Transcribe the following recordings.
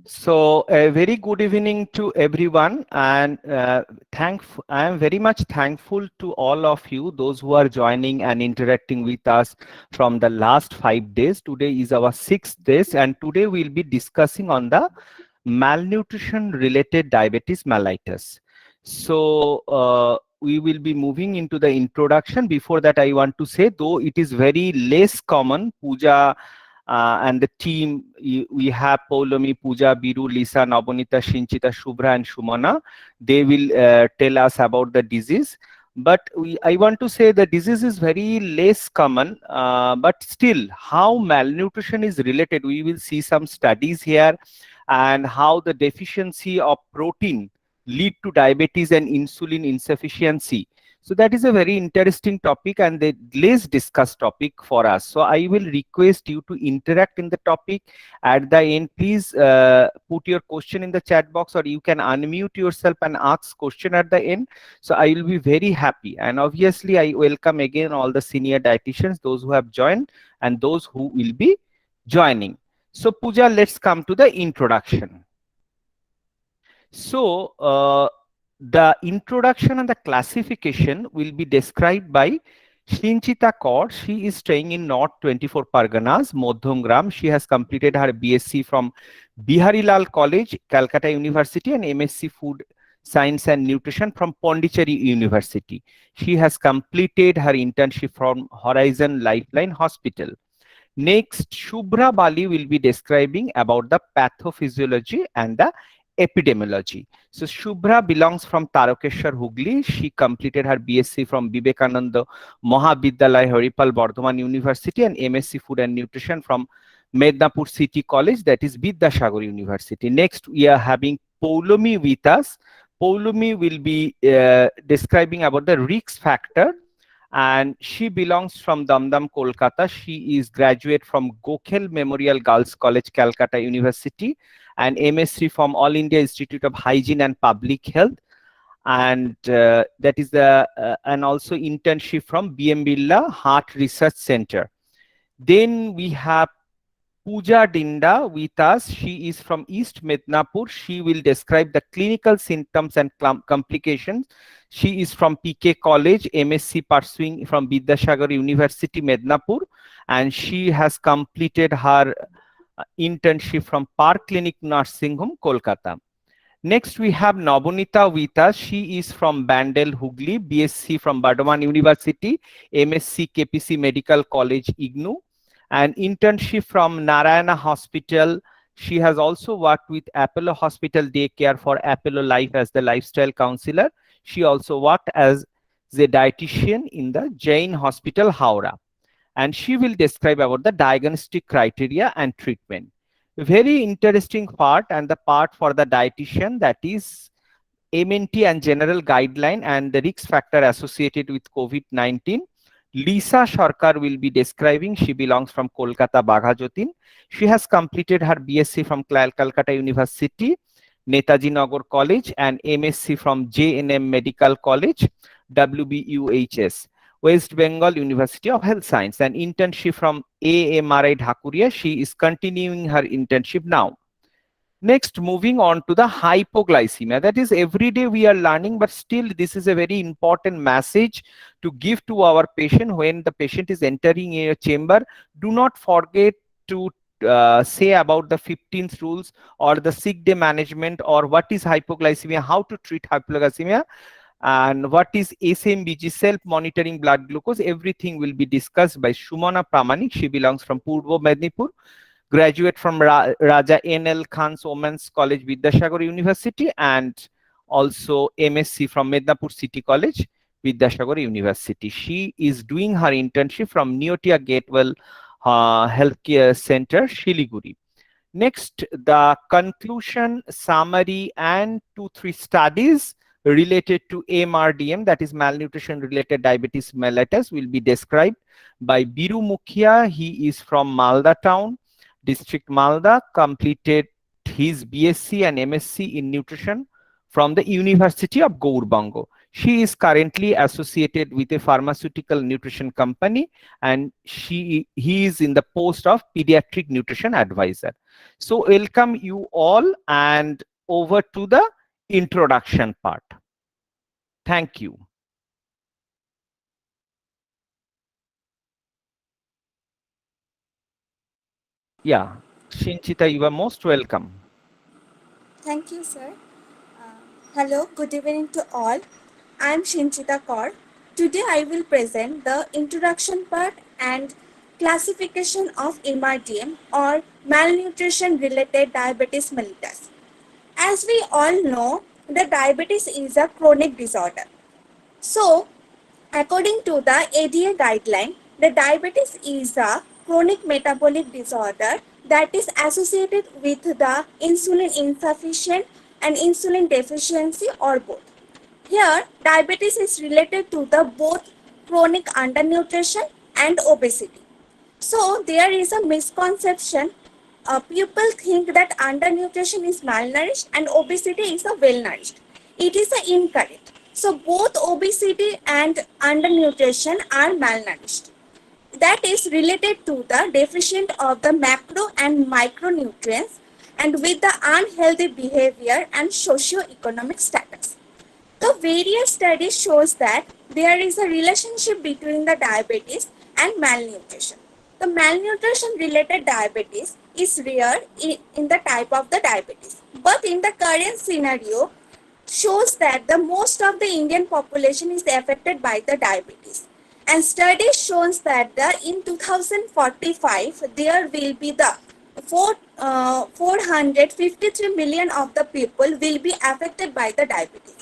So a very good evening to everyone, and I am very much thankful to all of you, those who are joining and interacting with us from the last 5 days. Today is our 6th day, and today we'll be discussing on the malnutrition related diabetes mellitus. So we will be moving into the introduction. Before that, I want to say, though it is very less common, Pooja and the team, we have Paulomi, Pooja, Biru, Lisa, Nabonita, Shinchita, Shubhra, and Shumana. They will tell us about the disease. But I want to say the disease is very less common, but still how malnutrition is related. We will see some studies here and how the deficiency of protein lead to diabetes and insulin insufficiency. So that is a very interesting topic and the less discussed topic for us. So I will request you to interact in the topic. At the end, please put your question in the chat box, or you can unmute yourself and ask question at the end. So I will be very happy. And obviously, I welcome again all the senior dietitians, those who have joined and those who will be joining. So Pooja, let's come to the introduction. So the introduction and the classification will be described by Shinchita Kaur. She is staying in North 24 Parganas, Modhomgram. She has completed her BSc from Biharilal College, Calcutta University, and MSc Food Science and Nutrition from Pondicherry University. She has completed her internship from Horizon Lifeline Hospital. Next, Shubhra Bali will be describing about the pathophysiology and the epidemiology. So Shubhra belongs from Tarakeshwar, Hugli. She completed her BSc from Vivekananda Mahavidyalaya, Haripal, Bardhaman University, and MSc Food and Nutrition from Mednapur City College, that is Vidyasagar University. Next, we are having Paulomi with us. Paulomi will be describing about the risk factor, and she belongs from Damdam, Kolkata. She is graduate from Gokhale Memorial Girls College, Calcutta University, and MSc from All India Institute of Hygiene and Public Health, and that is the and also internship from BM Birla Heart Research Center. Then we have Pooja Dinda with us. She is from East Mednapur. She will describe the clinical symptoms and complications. She is from PK College, MSc pursuing from Vidyasagar University, Mednapur, and she has completed her internship from Park Clinic Nursing Home, Kolkata. Next, we have Nabonita with us. She is from Bandel, Hugli, BSc from Bardhaman University, MSc KPC Medical College, IGNU, and internship from Narayana Hospital. She has also worked with Apollo Hospital Daycare for Apollo Life as the lifestyle counselor. She also worked as a dietitian in the Jain Hospital, Howrah. And she will describe about the diagnostic criteria and treatment. Very interesting part, and the part for the dietitian, that is MNT and general guideline and the risk factor associated with COVID-19. Lisa Sarkar will be describing. She belongs from Kolkata, Baghajotin. She has completed her BSc from Calcutta University, Netaji Nagar College, and MSc from JNM Medical College, WBUHS, West Bengal University of Health Science, and internship from AMRI Dhakuria. She is continuing her internship now. Next, moving on to the hypoglycemia. That is, every day we are learning, but still this is a very important message to give to our patient when the patient is entering a chamber. Do not forget to say about the 15th rules or the sick day management, or what is hypoglycemia, how to treat hypoglycemia, and what is SMBG, self-monitoring blood glucose. Everything will be discussed by Shumana Pramanik. She belongs from Purbo Mednipur, graduate from Raja N.L. Khan's Women's College, Vidyasagar University, and also MSc from Mednapur City College, Vidyasagar University. She is doing her internship from Neotia Gatewell Healthcare Center, Shiliguri. Next, the conclusion, summary, and 2-3 studies related to MRDM, that is malnutrition related diabetes mellitus, will be described by Biru Mukhia. He is from Malda town, district Malda, completed his BSc and MSc in nutrition from the University of Gaurbango. She is currently associated with a pharmaceutical nutrition company, and he is in the post of pediatric nutrition advisor. So welcome you all, and over to the introduction part. Thank you. Yeah, Shinchita, you are most welcome. Thank you, sir. Hello, good evening to all. I am Shinchita Kaur. Today I will present the introduction part and classification of MRDM or malnutrition related diabetes mellitus. As we all know, the diabetes is a chronic disorder. So, according to the ADA guideline, the diabetes is a chronic metabolic disorder that is associated with the insulin insufficient and insulin deficiency or both. Here, diabetes is related to the both chronic undernutrition and obesity. So there is a misconception. People think that undernutrition is malnourished and obesity is a well-nourished. It is incorrect. So both obesity and undernutrition are malnourished. That is related to the deficient of the macro and micronutrients and with the unhealthy behavior and socio-economic status. The various studies shows that there is a relationship between the diabetes and malnutrition. The malnutrition related diabetes is rare in the type of the diabetes, but in the current scenario shows that the most of the Indian population is affected by the diabetes. And studies shows that in 2045 there will be the 453 million of the people will be affected by the diabetes.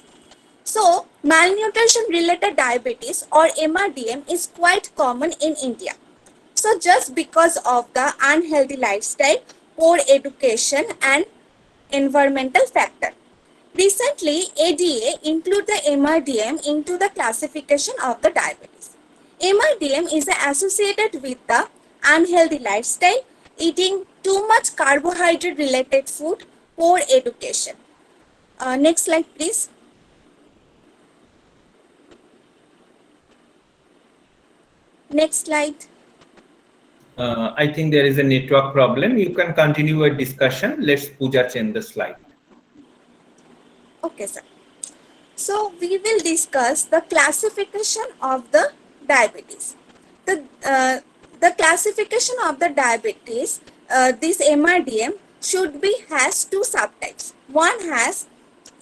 So, malnutrition related diabetes or MRDM is quite common in India. So, just because of the unhealthy lifestyle, poor education, and environmental factor. Recently, ADA included the MRDM into the classification of the diabetes. MRDM is associated with the unhealthy lifestyle, eating too much carbohydrate related food, poor education. Next slide, please. Next slide. I think there is a network problem. You can continue a discussion. Let's Pooja change the slide. Okay, sir. So we will discuss the classification of the diabetes. The classification of the diabetes, this MRDM should be has two subtypes. One has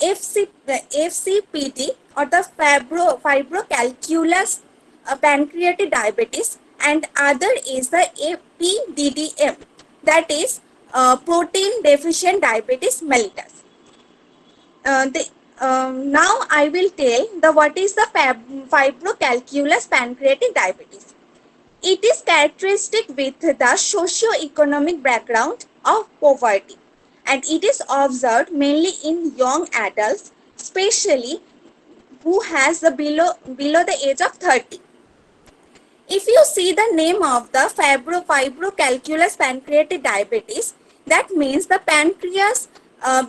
FCPD or the fibrocalculous pancreatic diabetes, and other is the APDDM, that is protein deficient diabetes mellitus. Now I will tell the what is the fibrocalculous pancreatic diabetes. It is characteristic with the socio-economic background of poverty, and it is observed mainly in young adults, especially who has the below the age of 30. If you see the name of the fibrocalculous pancreatic diabetes, that means the pancreas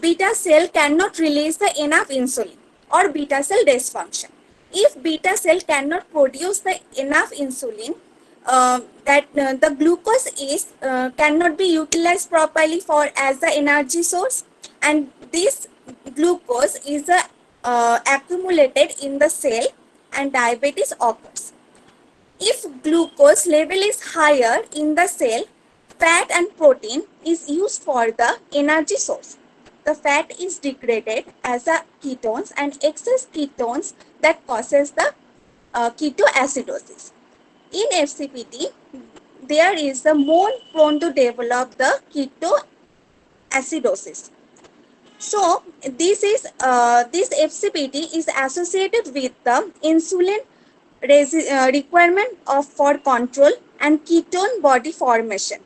beta cell cannot release the enough insulin or beta cell dysfunction. If beta cell cannot produce the enough insulin, the glucose is cannot be utilized properly for as the energy source, and this glucose is accumulated in the cell and diabetes occurs. If glucose level is higher in the cell, fat and protein is used for the energy source. The fat is degraded as a ketones, and excess ketones that causes the ketoacidosis. In FCPD, there is the more prone to develop the ketoacidosis. So this FCPD is associated with the insulin requirement for control and ketone body formation,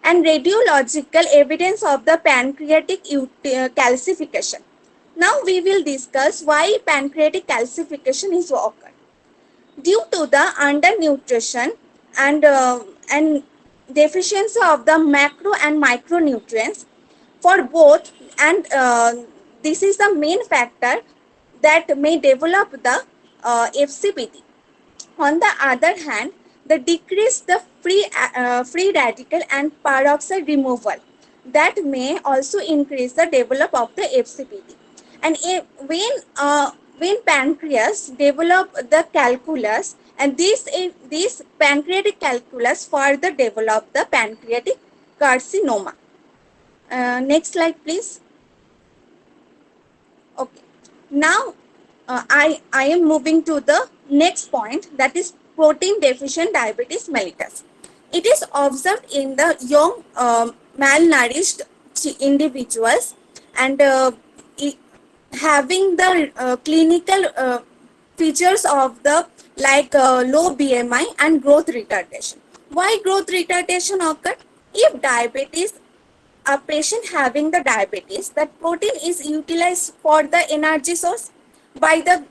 and radiological evidence of the pancreatic calcification. Now we will discuss why pancreatic calcification is occurred. Due to the undernutrition and deficiency of the macro and micronutrients for both, and this is the main factor that may develop the FCPD. On the other hand, the decrease the free radical and peroxide removal that may also increase the develop of the FCPD. And when pancreas develop the calculus, and this pancreatic calculus further develop the pancreatic carcinoma. Next slide, please. Okay. Now, I am moving to the next point, that is protein deficient diabetes mellitus. It is observed in the young malnourished individuals, and having the clinical features of the like low BMI and growth retardation. Why growth retardation occur? If diabetes, a patient having the diabetes, that protein is utilized for the energy source by the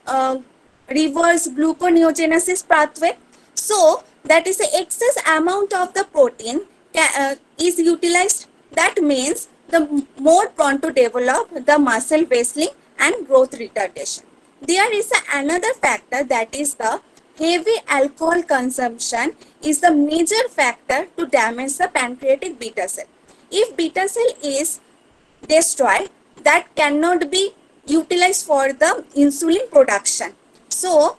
reverse gluconeogenesis pathway. So that is the excess amount of the protein is utilized. That means the more prone to develop the muscle wasting and growth retardation. There is another factor, that is the heavy alcohol consumption is the major factor to damage the pancreatic beta cell. If beta cell is destroyed, that cannot be utilized for the insulin production. So,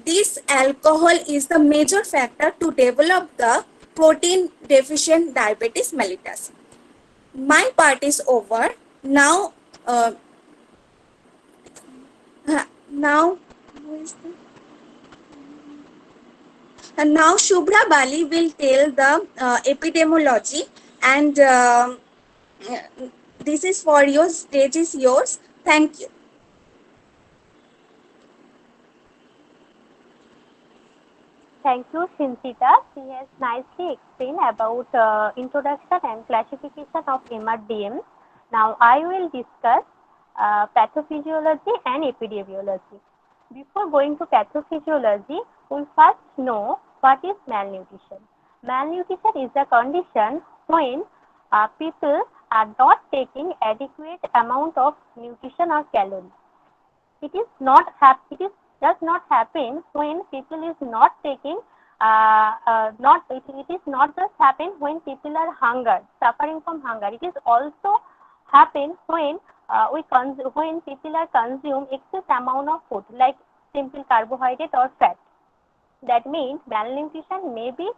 this alcohol is the major factor to develop the protein deficient diabetes mellitus. My part is over. Now, now, and now Shubhra Bali will tell the epidemiology, and this is for your stage is yours. Thank you. Thank you, Shinchita. She has nicely explained about introduction and classification of MRDM. Now I will discuss pathophysiology and epidemiology. Before going to pathophysiology, we first know what is malnutrition. Malnutrition is a condition when people are not taking adequate amount of nutrition or calories. It is not it is does not happen when people is not taking it is not just happen when people are hungered, suffering from hunger. It is also happen when when people are consume excess amount of food like simple carbohydrate or fat. That means malnutrition may be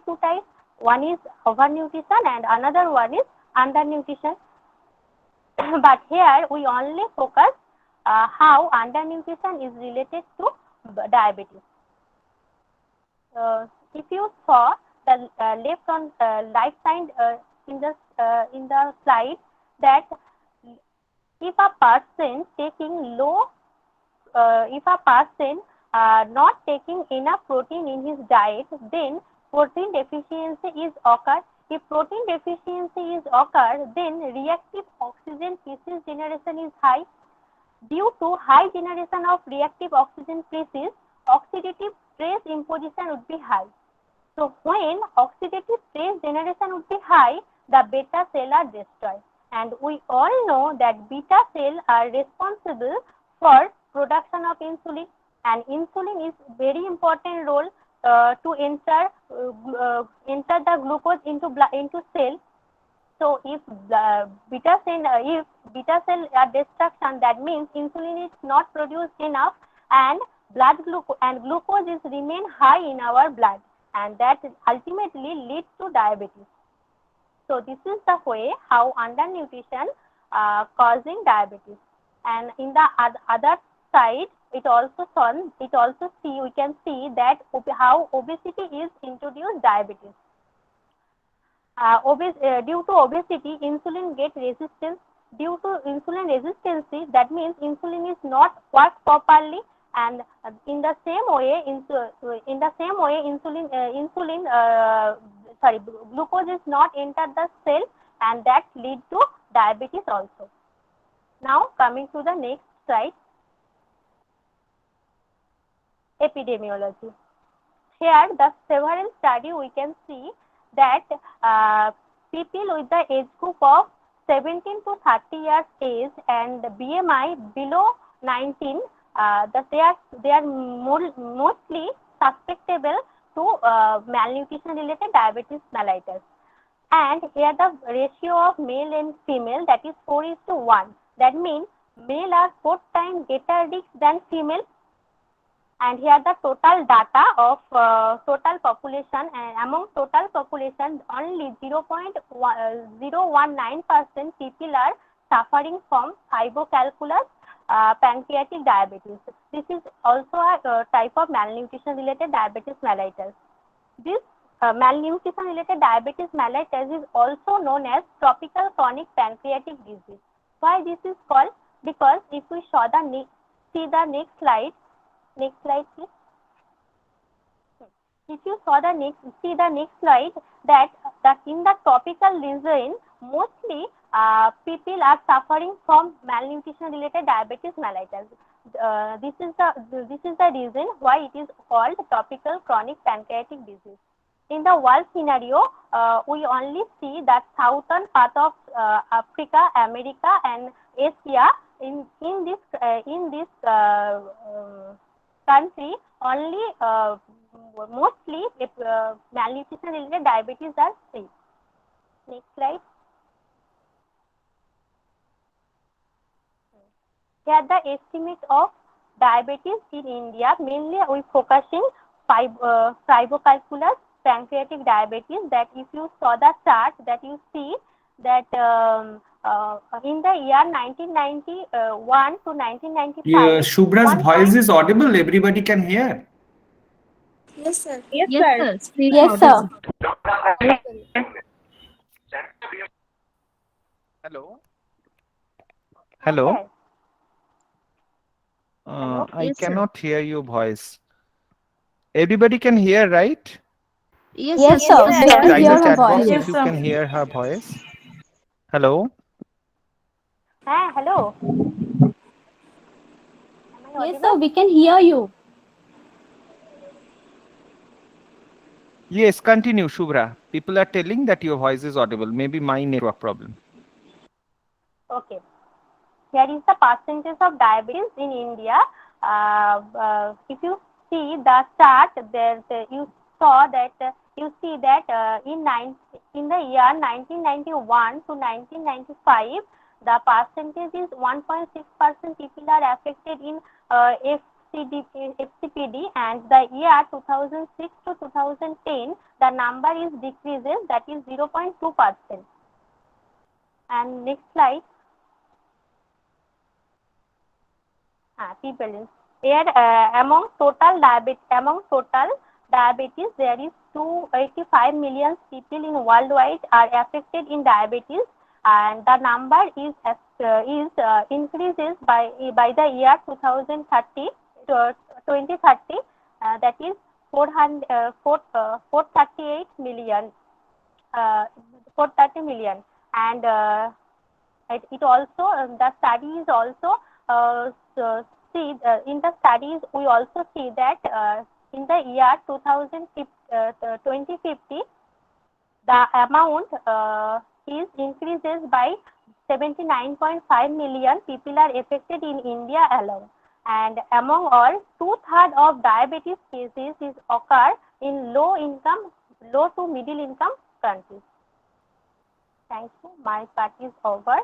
two types. One is overnutrition and another one is undernutrition. But here we only focus how undernutrition is related to diabetes. If you saw the left on right side in the slide, that if a person taking if a person not taking enough protein in his diet, then protein deficiency is occur. If protein deficiency is occur, then reactive oxygen species generation is high. Due to high generation of reactive oxygen species, oxidative stress imposition would be high. So when oxidative stress generation would be high, the beta cell are destroyed. And we all know that beta cell are responsible for production of insulin, and insulin is very important role to enter the glucose into cell. So if beta cell are destruction, that means insulin is not produced enough, and glucose is remain high in our blood, and that ultimately leads to diabetes. So this is the way how undernutrition causing diabetes. And in the other side, we can see that how obesity is introduced diabetes. Due to obesity, insulin get resistance. Due to insulin resistance, that means insulin is not work properly, and in the same way, glucose is not enter the cell, and that lead to diabetes also. Now coming to the next slide, epidemiology. Here the several study we can see that people with the age group of 17 to 30 years age and BMI below 19, that they are mostly susceptible to malnutrition related diabetes mellitus. And here the ratio of male and female, that is 4:1. That means male are 4 times greater risk than female. And here the total data of total population, and among total population only 0.019% people are suffering from fibocalculus pancreatic diabetes. This is also a type of malnutrition related diabetes mellitus. This malnutrition related diabetes mellitus is also known as tropical chronic pancreatic disease. Why this is called? Because if we see the next slide. Next slide, please. If you see the next slide, that in the tropical region, mostly people are suffering from malnutrition related diabetes mellitus. This is the reason why it is called tropical chronic pancreatic disease. In the world scenario, we only see that southern part of Africa, America, and Asia. In this country, only mostly malnutrition related diabetes are seen. Next slide. Here the estimate of diabetes in India, mainly we focusing fibocalculus pancreatic diabetes. That if you saw the chart, that you see that in the year 1991 to 1995. Yeah, Shubra's voice is audible. Everybody can hear. Yes, sir. Yes, sir. Yes, sir. Hello. Hello. Okay. I Yes, sir. cannot hear your voice. Everybody can hear, right? Yes, sir. We Please can write hear the her chat box voice. if you can hear her voice. Hello. Hello. Am I Yes, audible? sir. We can hear you. Yes, continue, Shubhra. People are telling that your voice is audible. Maybe my network problem. Okay. Here is the percentage of diabetes in India. If you see the chart, you see that in the year 1991 to 1995, the percentage is 1.6% people are affected in FCPD, and the year 2006 to 2010, the number is decreases, that is 0.2%. And next slide. People here among total diabetes, there is 285 million people in worldwide are affected in diabetes, and the number is increases by the year 2030 to 2030. That is 438 million. 430 million, and it also the study is also in the studies we also see that in the year 2050, the amount is increases by 79.5 million people are affected in India alone, and among all, 2/3 of diabetes cases is occur in low to middle income countries. Thank you. My part is over.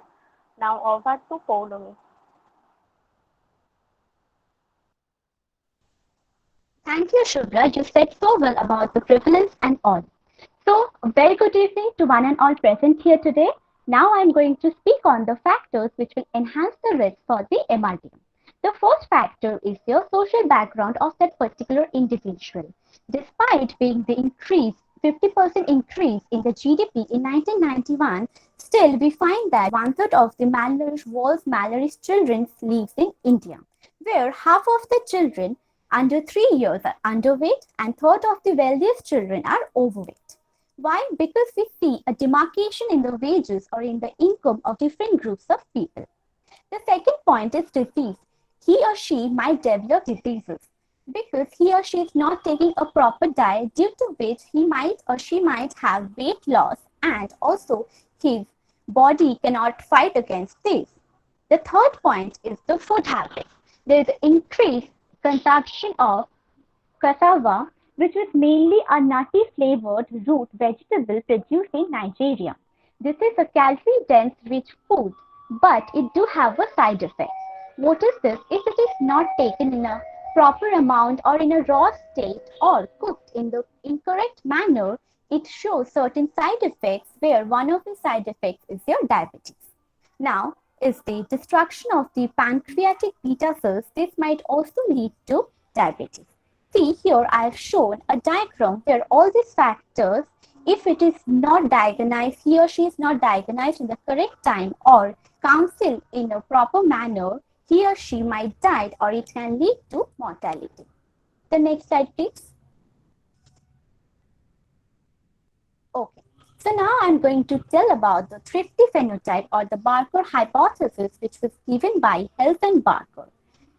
Now over to Poulomi. Thank you, Shubhra. You said so well about the prevalence and all. So, a very good evening to one and all present here today. Now I am going to speak on the factors which will enhance the risk for the MRDM. The first factor is the social background of that particular individual. Despite being the 50% increase in the GDP in 1991, still we find that 1/3 of the malnourished children lives in India, where half of the children under 3 years are underweight and 1/3 of the wealthiest children are overweight. Why? Because we see a demarcation in the wages or in the income of different groups of people. The second point is disease. He or she might develop diseases because he or she is not taking a proper diet, due to which he might or she might have weight loss, and also his body cannot fight against this. The third point is the food habits. there is increased consumption of cassava, which is mainly a nutty flavored root vegetable produced in Nigeria. This is a calorie-dense rich food, but it do have a side effect. What is this? If it is not taken in a proper amount or in a raw state or cooked in the incorrect manner, it shows certain side effects where one of the side effects is your diabetes. Now, is the destruction of the pancreatic beta cells. This might also lead to diabetes. See here I have shown a diagram where all these factors, if it is not diagnosed, he or she is not diagnosed in the correct time or counseled in a proper manner, he or she might die or it can lead to mortality. The next slide, please. Okay. So now I'm going to tell about the thrifty phenotype or the Barker hypothesis, which was given by Health and Barker.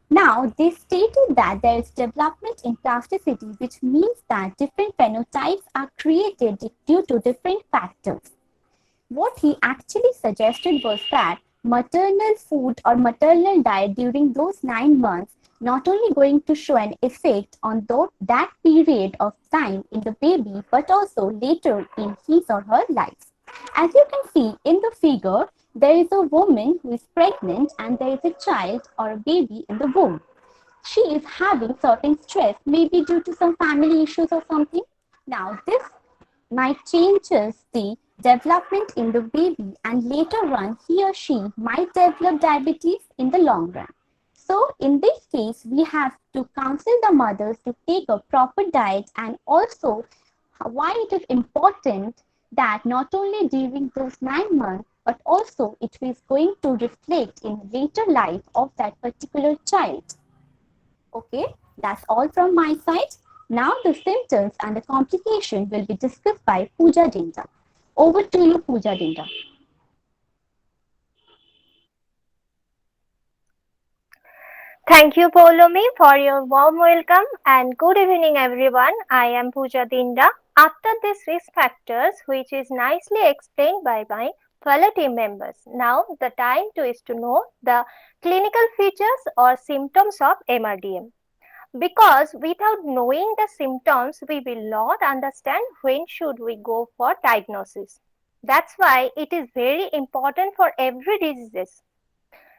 Now, they stated that there is development in plasticity, which means that different phenotypes are created due to different factors. What he actually suggested was that maternal food or maternal diet during those 9 months not only going to show an effect on that period of time in the baby, but also later in his or her life. As you can see in the figure, there is a woman who is pregnant and there is a child or a baby in the womb. She is having certain stress, maybe due to some family issues or something. Now, this might changes the development in the baby and later on he or she might develop diabetes in the long run. So in this case, we have to counsel the mothers to take a proper diet and also why it is important that not only during those 9 months, but also it is going to reflect in later life of that particular child. Okay, that's all from my side. Now the symptoms and the complication will be discussed by Pooja Dinda. Over to you, Pooja Dinda. Thank you, Paulomi, for your warm welcome and good evening, everyone. I am Pooja Dinda. After these risk factors, which is nicely explained by my fellow team members, now the time is to know the clinical features or symptoms of MRDM. Because without knowing the symptoms, we will not understand when should we go for diagnosis. That's why it is very important for every disease.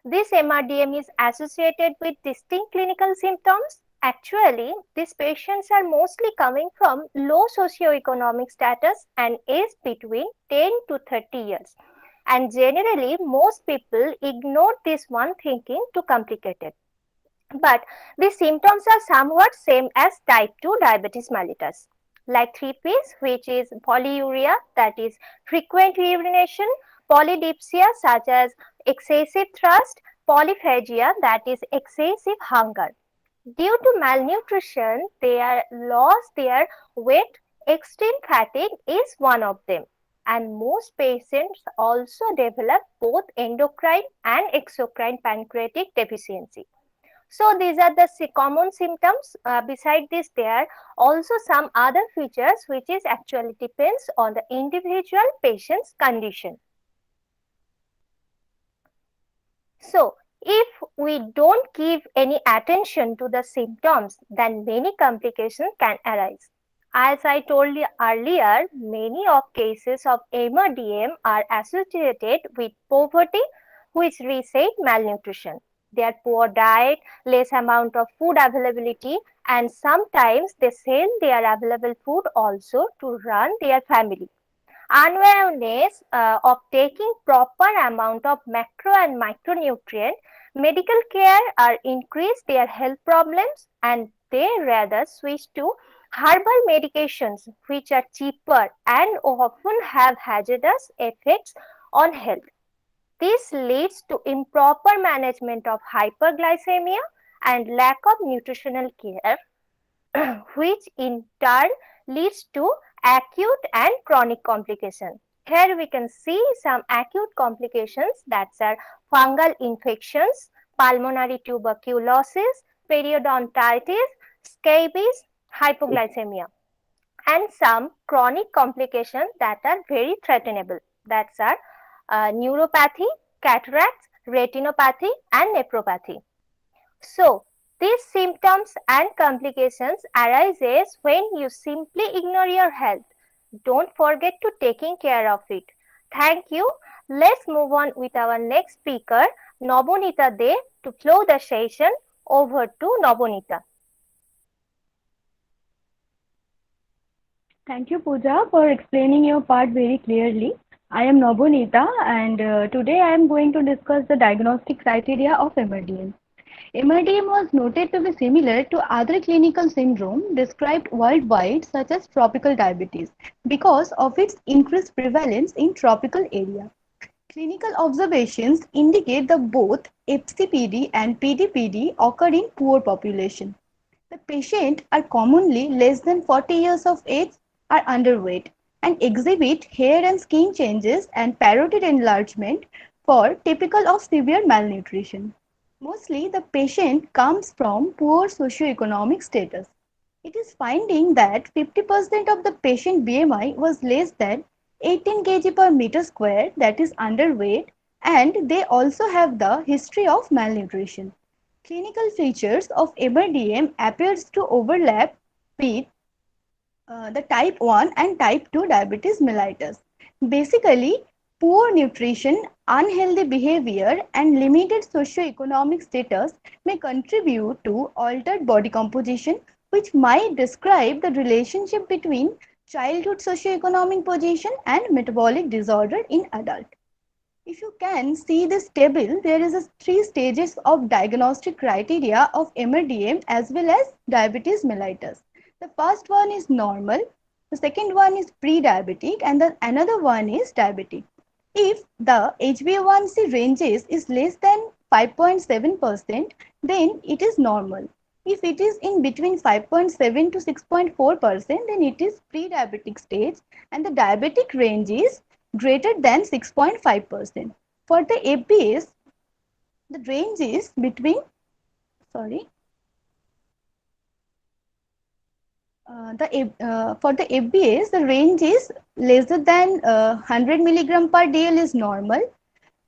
This MRDM is associated with distinct clinical symptoms. Actually, these patients are mostly coming from low socioeconomic status and age between 10 to 30 years. And generally, most people ignore this one thinking too complicated. But the symptoms are somewhat same as type 2 diabetes mellitus, like 3Ps, which is polyuria, that is frequent urination, polydipsia, such as excessive thirst, polyphagia, that is excessive hunger. Due to malnutrition, they lost their weight. Extreme fatigue is one of them. And most patients also develop both endocrine and exocrine pancreatic deficiency. So these are the common symptoms. Beside this, there are also some other features which is actually depends on the individual patient's condition. So if we don't give any attention to the symptoms, then many complications can arise. As I told you earlier, many of cases of MRDM are associated with poverty, which we say malnutrition. Their poor diet, less amount of food availability, and sometimes they sell their available food also to run their family. Unawareness of taking proper amount of macro and micronutrient, medical care are increase their health problems and they rather switch to herbal medications which are cheaper and often have hazardous effects on health. This leads to improper management of hyperglycemia and lack of nutritional care, which in turn leads to acute and chronic complications. Here we can see some acute complications that are fungal infections, pulmonary tuberculosis, periodontitis, scabies, hypoglycemia, and some chronic complications that are very threatenable. That are neuropathy, cataracts, retinopathy, and nephropathy. So, these symptoms and complications arises when you simply ignore your health. Don't forget to taking care of it. Thank you. Let's move on with our next speaker, Nobonita De, to flow the session. Over to Nobonita. Thank you, Pooja, for explaining your part very clearly. I am Nobonita, and today I am going to discuss the diagnostic criteria of MRDM. MRDM was noted to be similar to other clinical syndrome described worldwide, such as tropical diabetes, because of its increased prevalence in tropical area. Clinical observations indicate that both FCPD and PDPD occur in poor population. The patients are commonly less than 40 years of age, are underweight, and exhibit hair and skin changes and parotid enlargement for typical of severe malnutrition. Mostly the patient comes from poor socioeconomic status. It is finding that 50% of the patient BMI was less than 18 kg per meter square, that is underweight, and they also have the history of malnutrition. Clinical features of MRDM appears to overlap with the type 1 and type 2 diabetes mellitus. Basically, poor nutrition, unhealthy behavior, and limited socioeconomic status may contribute to altered body composition, which might describe the relationship between childhood socioeconomic position and metabolic disorder in adult. If you can see this table, there is a 3 stages of diagnostic criteria of MRDM as well as diabetes mellitus. The first one is normal, the second one is pre-diabetic, and the another one is diabetic. If the HbA1c ranges is less than 5.7%, then it is normal. If it is in between 5.7 to 6.4%, then it is pre-diabetic stage, and the diabetic range is greater than 6.5%. For the FBS, the range is between, for the FBS, the range is lesser than 100 milligram per DL is normal,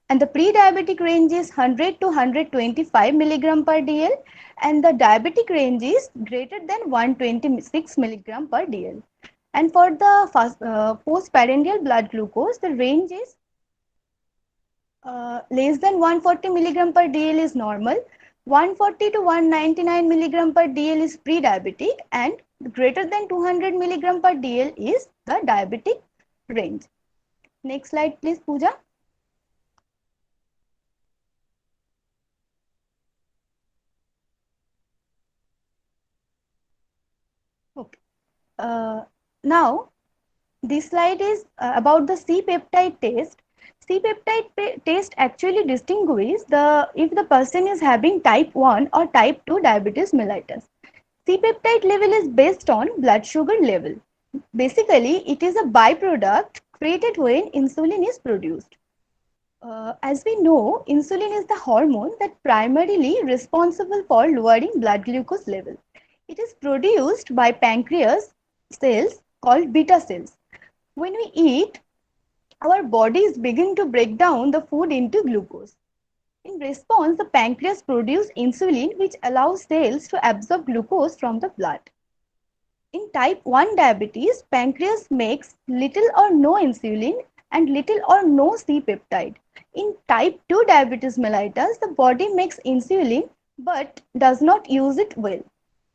and the pre-diabetic range is 100 to 125 milligram per DL, and the diabetic range is greater than 126 milligram per DL. And for the postprandial blood glucose, the range is less than 140 milligram per DL is normal, 140 to 199 milligram per DL is pre-diabetic, and greater than 200 milligram per DL is the diabetic range. Next slide, please, Pooja. Okay. Now, this slide is about the C-peptide test. C-peptide test actually distinguishes if the person is having type 1 or type 2 diabetes mellitus. C-peptide level is based on blood sugar level. Basically, it is a byproduct created when insulin is produced. As we know, insulin is the hormone that primarily responsible for lowering blood glucose level. It is produced by pancreas cells called beta cells. When we eat, our bodies begin to break down the food into glucose. In response, the pancreas produces insulin, which allows cells to absorb glucose from the blood. In type 1 diabetes, pancreas makes little or no insulin and little or no C-peptide. In type 2 diabetes mellitus, the body makes insulin but does not use it well.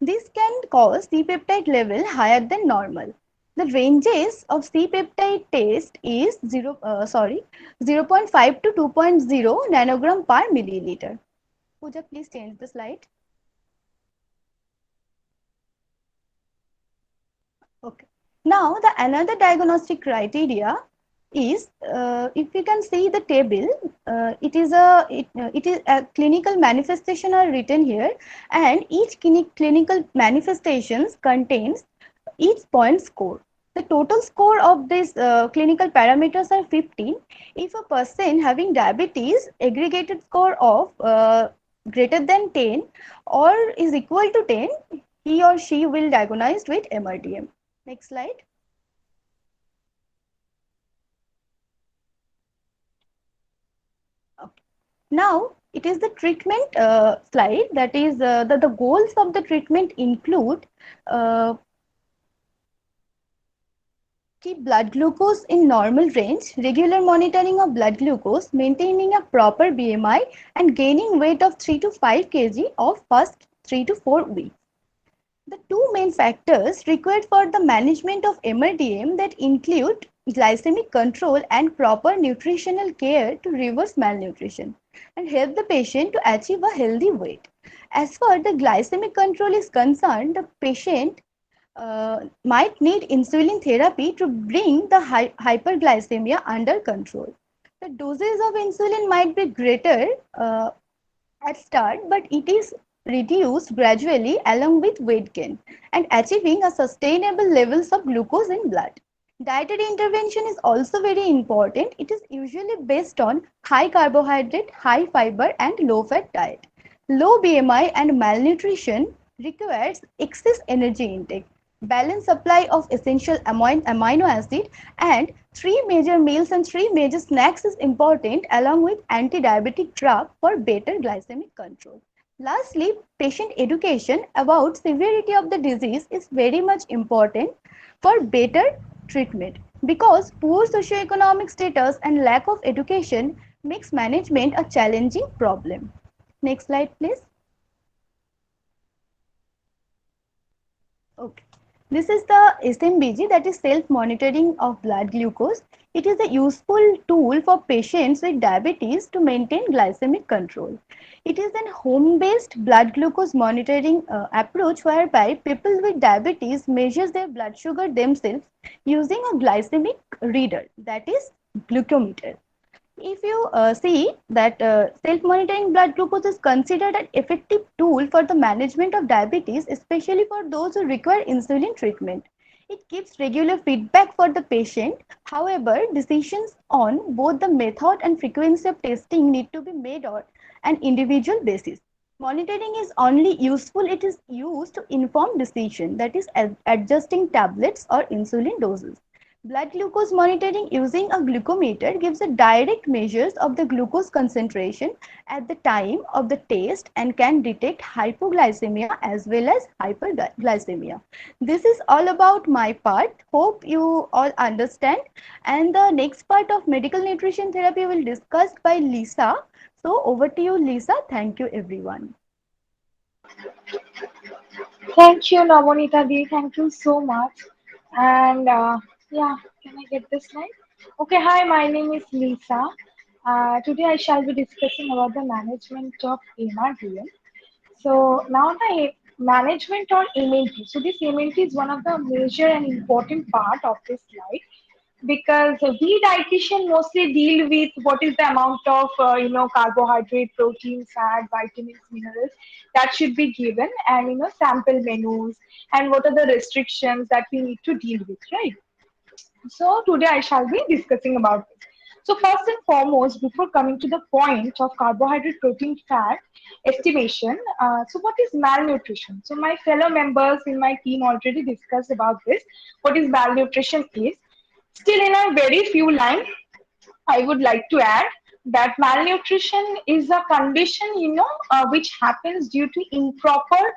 This can cause C-peptide level higher than normal. The ranges of C-peptide test is 0.5 to 2.0 nanogram per milliliter. Pooja, please change the slide. Okay. Now, the another diagnostic criteria is, if you can see the table, it is a clinical manifestation are written here, and each clinical manifestations contains each point score. The total score of these clinical parameters are 15. If a person having diabetes aggregated score of greater than 10 or is equal to 10, he or she will diagnosed with MRDM. Next slide. Okay. Now, It is the treatment slide. That is, the goals of the treatment include keep blood glucose in normal range, regular monitoring of blood glucose, maintaining a proper BMI, and gaining weight of 3 to 5 kg of first 3 to 4 weeks. The two main factors required for the management of MRDM that include glycemic control and proper nutritional care to reverse malnutrition and help the patient to achieve a healthy weight. As far the glycemic control is concerned, the patient might need insulin therapy to bring the hyperglycemia under control. The doses of insulin might be greater at start, but it is reduced gradually along with weight gain and achieving a sustainable levels of glucose in blood. Dietary intervention is also very important. It is usually based on high carbohydrate, high fiber and low fat diet. Low BMI and malnutrition requires excess energy intake, balanced supply of essential amino acid, and 3 major meals and 3 major snacks is important along with anti-diabetic drug for better glycemic control. Lastly, patient education about severity of the disease is very much important for better treatment because poor socioeconomic status and lack of education makes management a challenging problem. Next slide, please. Okay. This is the SMBG, that is self-monitoring of blood glucose. It is a useful tool for patients with diabetes to maintain glycemic control. It is a home-based blood glucose monitoring approach whereby people with diabetes measures their blood sugar themselves using a glycemic reader, that is glucometer. If you see that self-monitoring blood glucose is considered an effective tool for the management of diabetes, especially for those who require insulin treatment. It gives regular feedback for the patient. However, decisions on both the method and frequency of testing need to be made on an individual basis. Monitoring is only useful, it is used to inform decision, that is adjusting tablets or insulin doses. Blood glucose monitoring using a glucometer gives a direct measures of the glucose concentration at the time of the test and can detect hypoglycemia as well as hyperglycemia. This is all about my part. Hope you all understand. And the next part of medical nutrition therapy will be discussed by Lisa. So over to you, Lisa. Thank you, everyone. Thank you, Namonita Di. Thank you so much. And yeah, can I get this slide? Okay, hi, my name is Lisa. Today I shall be discussing about the management of MRDM. So now the management on MNT. So this MNT is one of the major and important part of this slide because we dietitian mostly deal with what is the amount of carbohydrate, protein, fat, vitamins, minerals that should be given, and sample menus, and what are the restrictions that we need to deal with, right? So today I shall be discussing about this. So first and foremost, before coming to the point of carbohydrate, protein, fat estimation, so what is malnutrition? So my fellow members in my team already discussed about this. What is malnutrition is. Still in a very few lines, I would like to add that malnutrition is a condition, which happens due to improper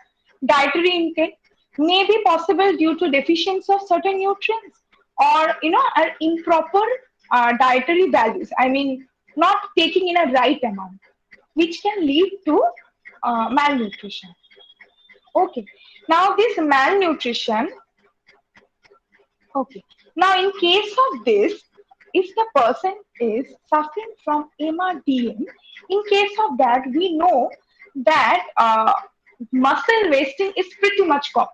dietary intake, may be possible due to deficiency of certain nutrients or, an improper dietary values. I mean, not taking in a right amount, which can lead to malnutrition. Okay. Now this malnutrition, okay. Now, in case of this, if the person is suffering from MRDM, in case of that, we know that muscle wasting is pretty much common.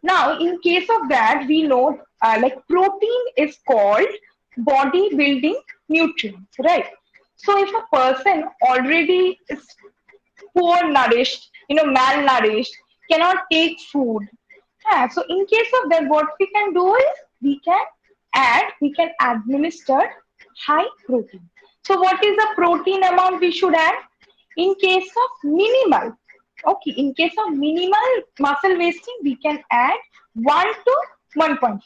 Now, in case of that, we know like protein is called body building nutrients, right? So, if a person already is poor nourished, malnourished, cannot take food. Yeah, so in case of that, what we can do is we can administer high protein. So what is the protein amount we should add? In case of minimal, okay, in case of minimal muscle wasting, we can add 1 to 1.5.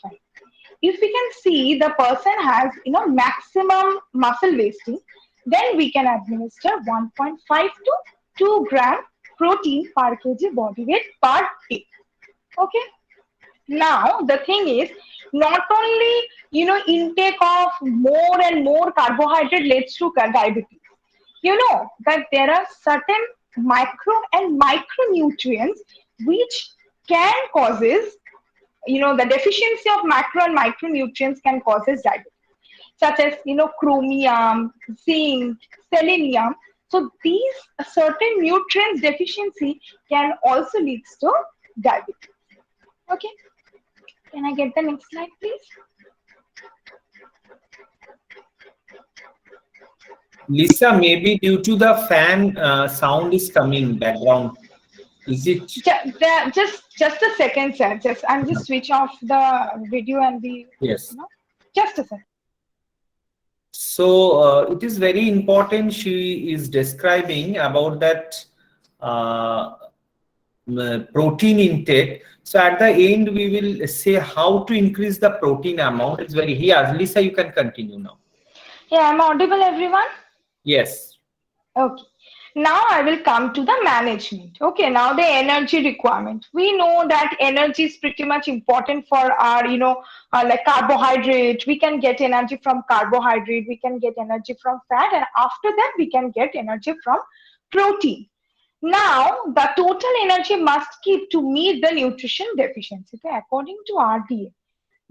If we can see the person has, maximum muscle wasting, then we can administer 1.5 to 2 gram protein per kg body weight per day. Okay. Now the thing is, not only intake of more and more carbohydrate leads to diabetes. You know that there are certain macro and micronutrients which can causes, the deficiency of macro and micronutrients can causes diabetes, such as chromium, zinc, selenium. So these certain nutrients deficiency can also lead to diabetes. Okay. Can I get the next slide, please? Lisa, maybe due to the fan, sound is coming background. Is it? Just a second, sir. I'm just switch off the video and the. Yes. Just a second. So it is very important. She is describing about that protein intake. So at the end, we will say how to increase the protein amount. It's very here. Lisa, you can continue now. Yeah, I'm audible, everyone? Yes. Okay. Now I will come to the management. Okay, now the energy requirement. We know that energy is pretty much important for our, like carbohydrate. We can get energy from carbohydrate. We can get energy from fat. And after that, we can get energy from protein. Now, the total energy must keep to meet the nutrition deficiency. Okay, according to RDA.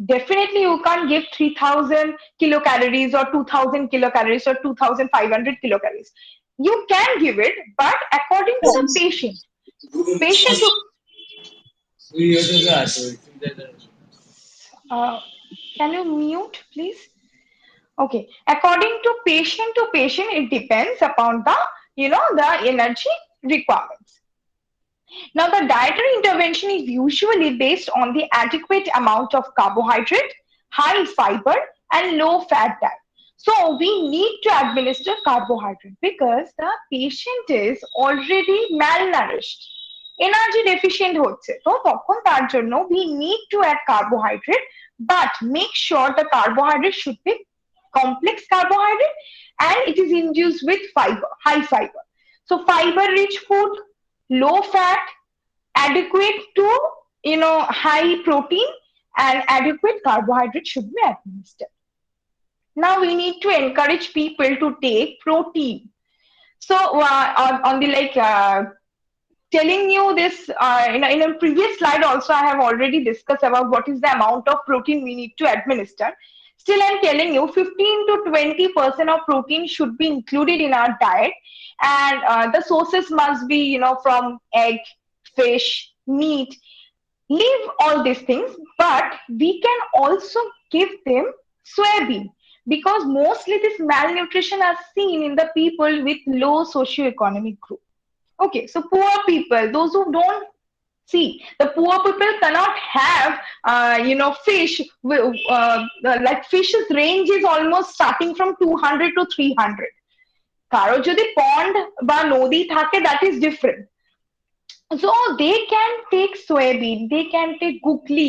Definitely, you can't give 3,000 kilocalories or 2,000 kilocalories or 2,500 kilocalories. You can give it, but according to the patient. Can you mute, please? Okay. According to patient, it depends upon the, the energy requirements. Now, the dietary intervention is usually based on the adequate amount of carbohydrate, high fiber, and low fat diet. So, we need to administer carbohydrate because the patient is already malnourished. Energy deficient হচ্ছে তো তখন তার জন্য we need to add carbohydrate, but make sure the carbohydrate should be complex carbohydrate and it is induced with fiber, high fiber. So, fiber-rich food, low fat, adequate to high protein and adequate carbohydrate should be administered. Now we need to encourage people to take protein. So on the telling you this in a previous slide also I have already discussed about what is the amount of protein we need to administer. Still I'm telling you 15 to 20% of protein should be included in our diet, and the sources must be from egg, fish, meat. Leave all these things, but we can also give them soybean because mostly this malnutrition is seen in the people with low socioeconomic group. Okay, so poor people, those who don't see, the poor people cannot have fish. Like fish's range is almost starting from 200 to 300. Karo jodi pond ba nodi thake, that is different. So they can take soybean, they can take gukli,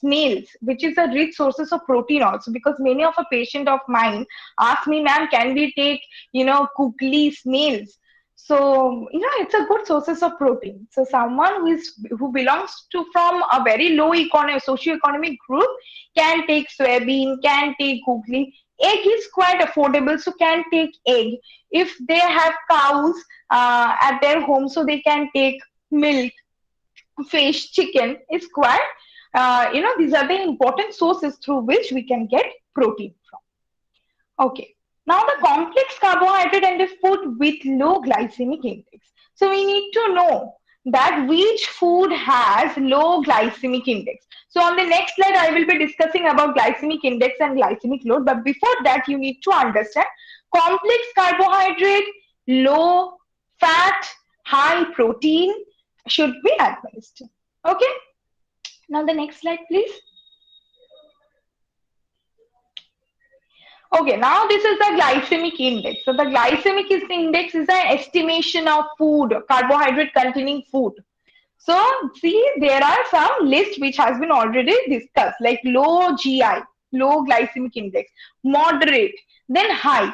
snails, which is a rich sources of protein also, because many of a patient of mine ask me, ma'am, can we take, gukli, snails? So, it's a good sources of protein. So someone who belongs to from a very low socioeconomic group can take soybean, can take gukli. Egg is quite affordable, so can take egg. If they have cows at their home, so they can take milk, fish, chicken is quite, these are the important sources through which we can get protein from. Okay. Now the complex carbohydrate and the food with low glycemic index. So we need to know that which food has low glycemic index. So on the next slide, I will be discussing about glycemic index and glycemic load. But before that, you need to understand complex carbohydrate, low fat, high protein should be administered. Okay. Now the next slide, please. Okay, now this is the glycemic index. So the glycemic index is an estimation of food, carbohydrate containing food. So see, there are some lists which has been already discussed, like low GI, low glycemic index, moderate, then high.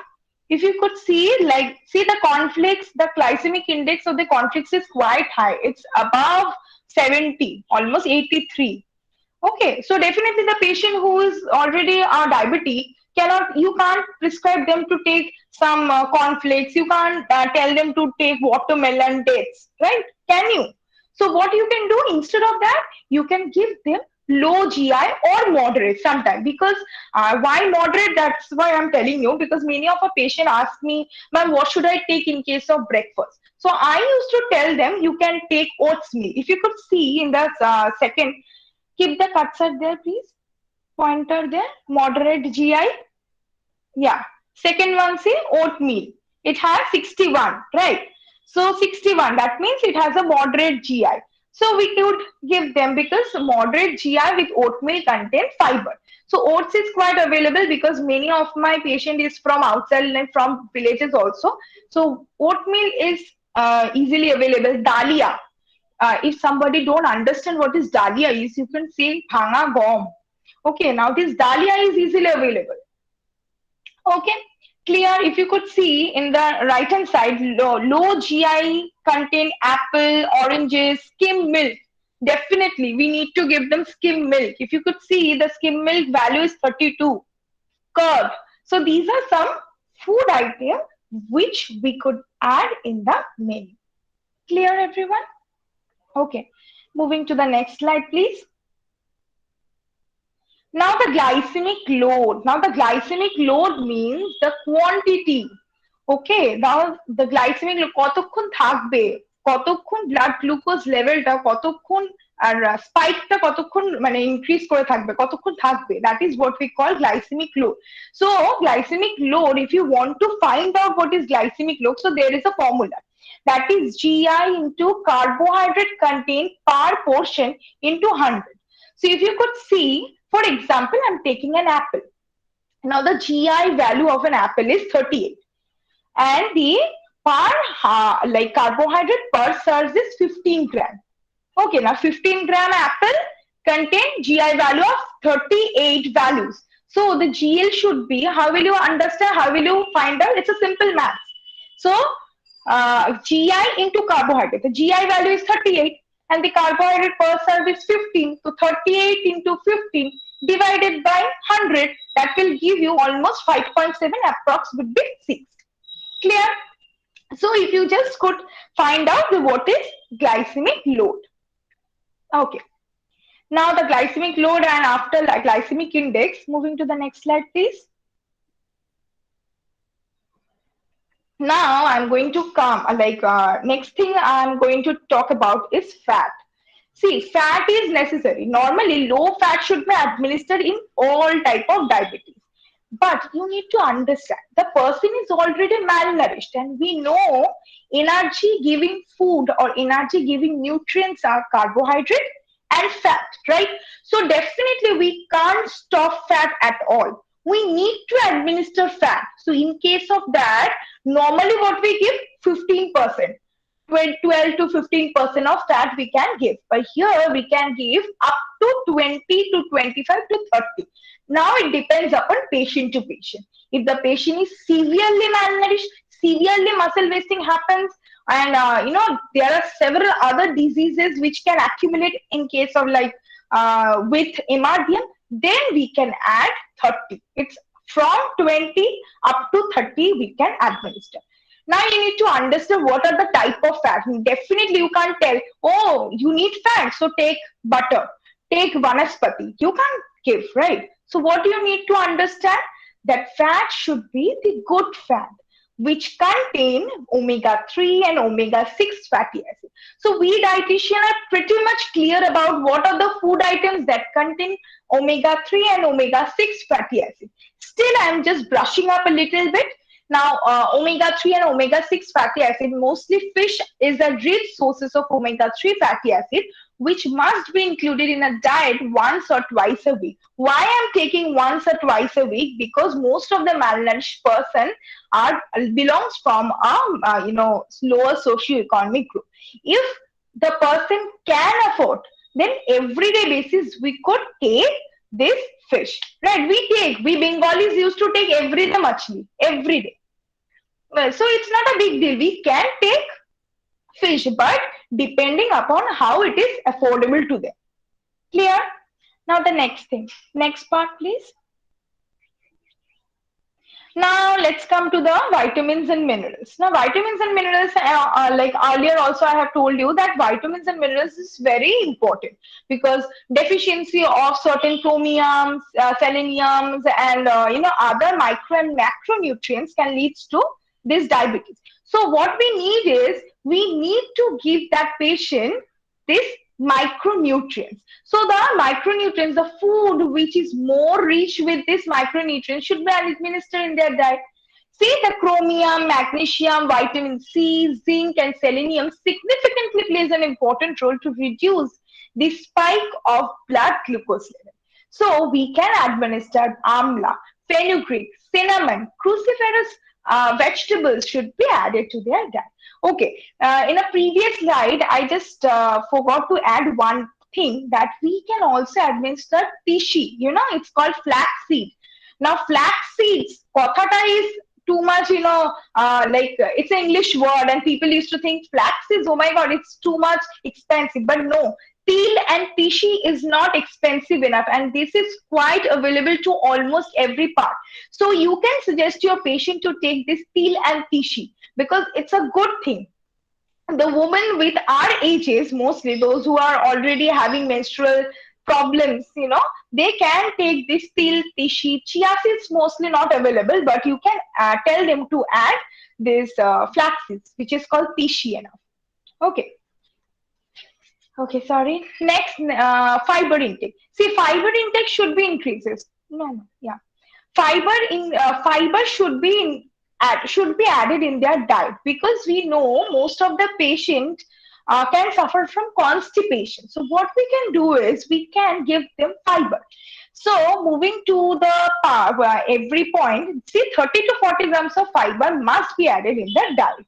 If you could see, like, see the cornflakes, the glycemic index of the cornflakes is quite high. It's above 70, almost 83. Okay, so definitely the patient who is already a diabetic you can't prescribe them to take some cornflakes. You can't tell them to take watermelon dates, right? Can you? So what you can do instead of that, you can give them low GI or moderate sometime, because why moderate? That's why I'm telling you, because many of our patients ask me, ma'am, what should I take in case of breakfast? So I used to tell them you can take oats meal. If you could see in the second, keep the cursor there, please. Pointer there, moderate GI. Yeah. Second one, say oatmeal. It has 61, right? So 61, that means it has a moderate GI. So we could give them, because moderate GI with oatmeal contain fiber. So oats is quite available because many of my patient is from outside and from villages also. So oatmeal is easily available. Dalia. If somebody don't understand what is dalia is, you can say bhanga gom. Okay, now this dalia is easily available. Okay, clear? If you could see in the right hand side, low GI contain apple, oranges, skim milk. Definitely, we need to give them skim milk. If you could see, the skim milk value is 32. Curd. So these are some food items which we could add in the menu. Clear, everyone? Okay, moving to the next slide, please. Now the glycemic load. Now the glycemic load means the quantity. Okay, now the glycemic load, কতক্ষণ থাকবে, কতক্ষণ blood glucose levelটা কতক্ষণ আর স্পাইকটা কতক্ষণ মানে increase করে থাকবে, কতক্ষণ থাকবে, that is what we call glycemic load. So glycemic load, if you want to find out what is glycemic load, so there is a formula. That is GI into carbohydrate content per portion into 100. So if you could see, for example, I'm taking an apple. Now the GI value of an apple is 38. And the like carbohydrate per serve is 15 gram. Okay, now 15 gram apple contain GI value of 38 values. So the GL should be, how will you understand, how will you find out? It's a simple math. So GI into carbohydrate, the GI value is 38 and the carbohydrate per serve is 15. So 38 into 15 divided by 100, that will give you almost 5.7, approx would be 6. Clear? So if you just could find out what is glycemic load. Okay. Now the glycemic load and after glycemic index, moving to the next slide, please. Now I'm going to come, next thing I'm going to talk about is fat. See, fat is necessary. Normally, low fat should be administered in all type of diabetes. But you need to understand, the person is already malnourished, and we know energy giving food or energy giving nutrients are carbohydrate and fat, right? So definitely we can't stop fat at all. We need to administer fat. So in case of that, normally what we give 15%. 12 to 15% of fat we can give, but here we can give up to 20 to 25 to 30. Now it depends upon patient to patient. If the patient is severely malnourished, severely muscle wasting happens, and there are several other diseases which can accumulate in case of with MRDM, then we can add 30. It's from 20 up to 30 we can administer. Now you need to understand what are the type of fat. Definitely you can't tell, oh, you need fat, so take butter, take vanaspati. You can't give, right? So what you need to understand, that fat should be the good fat, which contain omega-3 and omega-6 fatty acids. So we dietitian are pretty much clear about what are the food items that contain omega-3 and omega-6 fatty acids. Still, I'm just brushing up a little bit. Now, omega-3 and omega-6 fatty acid, mostly fish is a rich sources of omega-3 fatty acid, which must be included in a diet once or twice a week. Why I'm taking once or twice a week? Because most of the malnourished person belongs from a lower socioeconomic group. If the person can afford, then everyday basis we could take this fish, right? We Bengalis used to take every day machli, every day. Well, so it's not a big deal. We can take fish, but depending upon how it is affordable to them. Clear? Now the next thing. Next part, please. Now let's come to the vitamins and minerals. Now vitamins and minerals, like earlier also I have told you that vitamins and minerals is very important because deficiency of certain chromiums, seleniums, and other micro and macronutrients can lead to this diabetes. So what we need is we need to give that patient this micronutrients. So the micronutrients, the food which is more rich with this micronutrients should be administered in their diet. See, the chromium, magnesium, vitamin C, zinc, and selenium significantly plays an important role to reduce the spike of blood glucose level. So we can administer amla, fenugreek, cinnamon, cruciferous vegetables should be added to their diet. Okay, in a previous slide, I just forgot to add one thing that we can also administer tishi. You know, it's called flax seed. Now, flax seeds, kothata is too much, it's an English word, and people used to think flax seeds, oh my god, it's too much expensive. But no, teal and tishi is not expensive enough, and this is quite available to almost every part. So you can suggest your patient to take this teal and tishi because it's a good thing. The women with our ages, mostly those who are already having menstrual problems, they can take this teal, tishi. Chia seeds mostly not available, but you can tell them to add this flax seeds, which is called tishi enough. Okay. Okay, sorry. Next, fiber intake. See, fiber intake should be increases. No, yeah. Fiber should be added in their diet because we know most of the patient can suffer from constipation. So what we can do is we can give them fiber. So moving to the every point, see 30 to 40 grams of fiber must be added in the diet.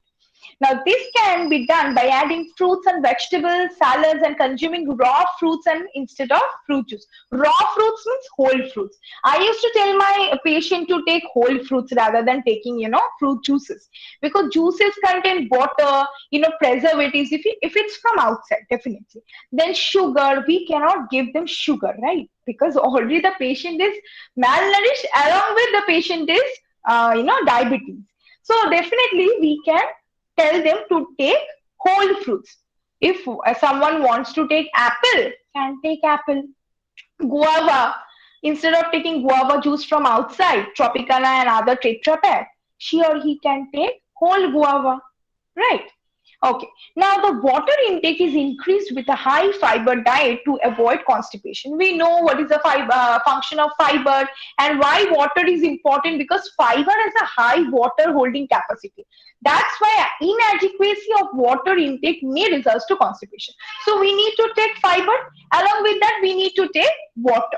Now, this can be done by adding fruits and vegetables, salads, and consuming raw fruits and instead of fruit juice. Raw fruits means whole fruits. I used to tell my patient to take whole fruits rather than taking, fruit juices because juices contain water, preservatives. If it's from outside, definitely. Then sugar, we cannot give them sugar, right? Because already the patient is malnourished, along with the patient is, diabetes. So definitely we can tell them to take whole fruits. If someone wants to take apple, can take apple. Guava, instead of taking guava juice from outside, Tropicana and other Tetra Pak, she or he can take whole guava, right? Okay, now the water intake is increased with a high fiber diet to avoid constipation. We know what is the function of fiber and why water is important because fiber has a high water holding capacity. That's why inadequacy of water intake may result to constipation. So we need to take fiber. Along with that, we need to take water.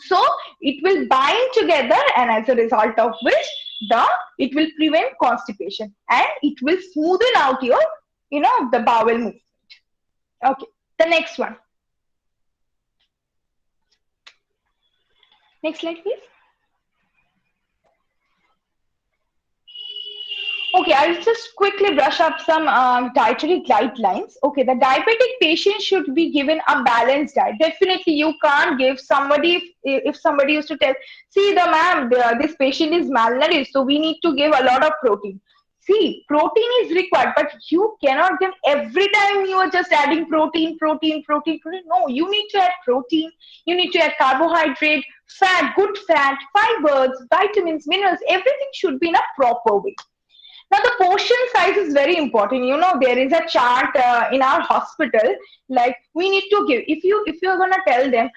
So it will bind together, and as a result of which it will prevent constipation and it will smoothen out your the bowel movement. Okay, the next one. Next slide, please. Okay, I'll just quickly brush up some dietary guidelines. Okay, the diabetic patient should be given a balanced diet. Definitely, you can't give somebody, if somebody used to tell, see the ma'am, this patient is malnourished, so we need to give a lot of protein. See, protein is required, but you cannot give every time you are just adding protein. No, you need to add protein, you need to add carbohydrate, fat, good fat, fibers, vitamins, minerals, everything should be in a proper way. Now, the portion size is very important. There is a chart in our hospital, like we need to give, if you're going to tell them,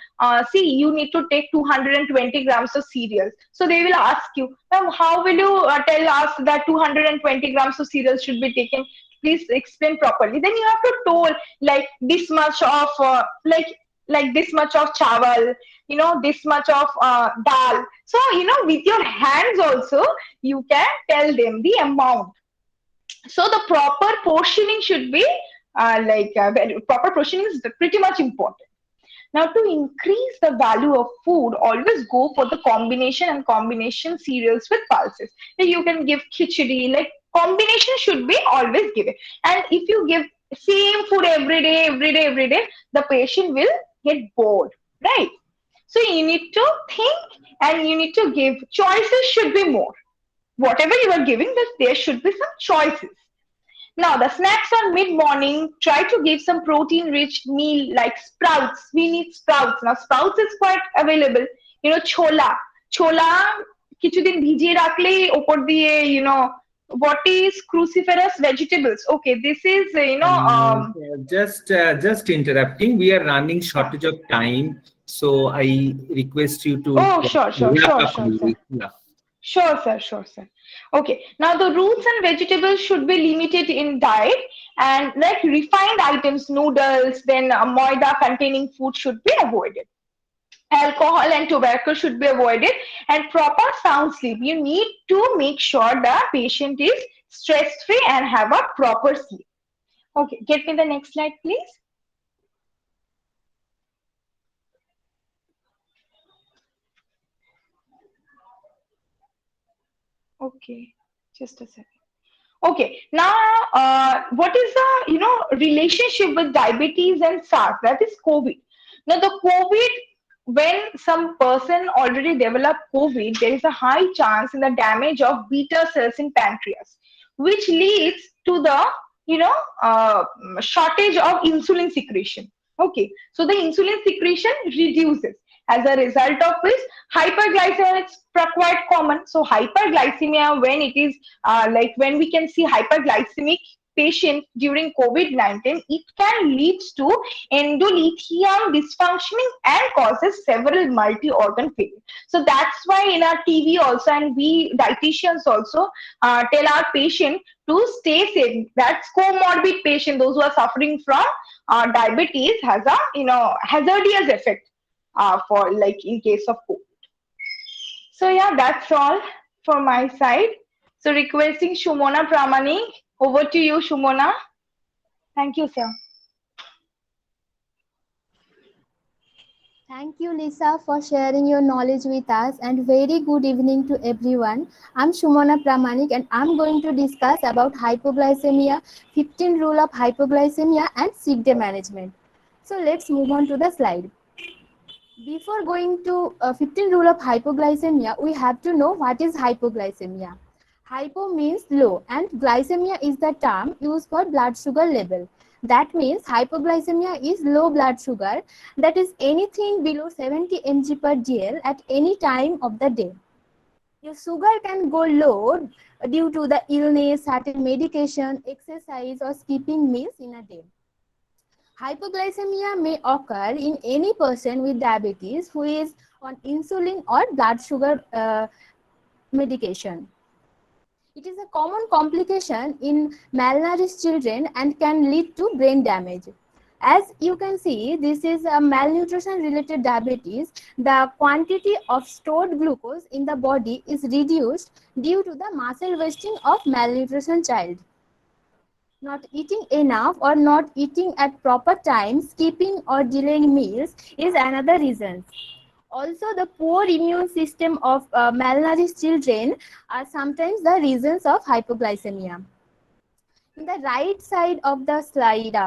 see, you need to take 220 grams of cereals. So they will ask you, how will you tell us that 220 grams of cereals should be taken? Please explain properly. Then you have to told like this much of, like this much of chawal, this much of dal. So, with your hands also, you can tell them the amount. So the proper portioning should be proper portioning is pretty much important. Now, to increase the value of food, always go for the combination and combination cereals with pulses. Like you can give khichdi, like combination should be always given. And if you give same food every day, the patient will get bored, right? So you need to think and you need to give. Choices should be more. Whatever you are giving, there should be some choices. Now, the snacks on mid-morning, try to give some protein-rich meal like sprouts. We need sprouts. Now, sprouts is quite available. You know, chola. Chola, কিছুদিন ভিজিয়ে রাখলে ওপর দিয়ে, what is cruciferous vegetables? Okay, this is, Just interrupting. We are running shortage of time, so I request you to. Oh, sure, wrap up, sir. please. Yeah. Sure, sir. Okay, now the roots and vegetables should be limited in diet, and like refined items, noodles, then maida containing food should be avoided. Alcohol and tobacco should be avoided, and proper sound sleep. You need to make sure the patient is stress-free and have a proper sleep. Okay, get me the next slide, please. Okay, just a second. Okay, now what is the relationship with diabetes and SARS? That is COVID. Now the COVID, when some person already developed COVID, there is a high chance in the damage of beta cells in pancreas, which leads to the shortage of insulin secretion. Okay, so the insulin secretion reduces. As a result of which, hyperglycemia is quite common. So hyperglycemia, when it is like when we can see hyperglycemic patient during COVID-19, it can lead to endothelium dysfunctioning and causes several multi-organ failure. So that's why in our TV also, and we dietitians also tell our patient to stay safe. That's comorbid patient, those who are suffering from diabetes, has a hazardous effect for like in case of COVID. So yeah, that's all for my side. So requesting Shumona Pramanik, over to you, Shumona. Thank you, sir. Thank you, Lisa, for sharing your knowledge with us, and very good evening to everyone. I'm Shumona Pramanik, and I'm going to discuss about hypoglycemia, 15 rule of hypoglycemia, and sick day management. So let's move on to the slide. Before going to 15 rule of hypoglycemia, we have to know what is hypoglycemia. Hypo means low, and glycemia is the term used for blood sugar level. That means hypoglycemia is low blood sugar, that is anything below 70 mg per dl at any time of the day. Your sugar can go low due to the illness, certain medication, exercise, or skipping meals in a day. Hypoglycemia may occur in any person with diabetes who is on insulin or blood sugar medication. It is a common complication in malnourished children and can lead to brain damage. As you can see, this is a malnutrition related diabetes. The quantity of stored glucose in the body is reduced due to the muscle wasting of malnutrition child. Not eating enough or not eating at proper time, skipping or delaying meals is another reason. Also, the poor immune system of malnourished children are sometimes the reasons of hypoglycemia. In the right side of the slide,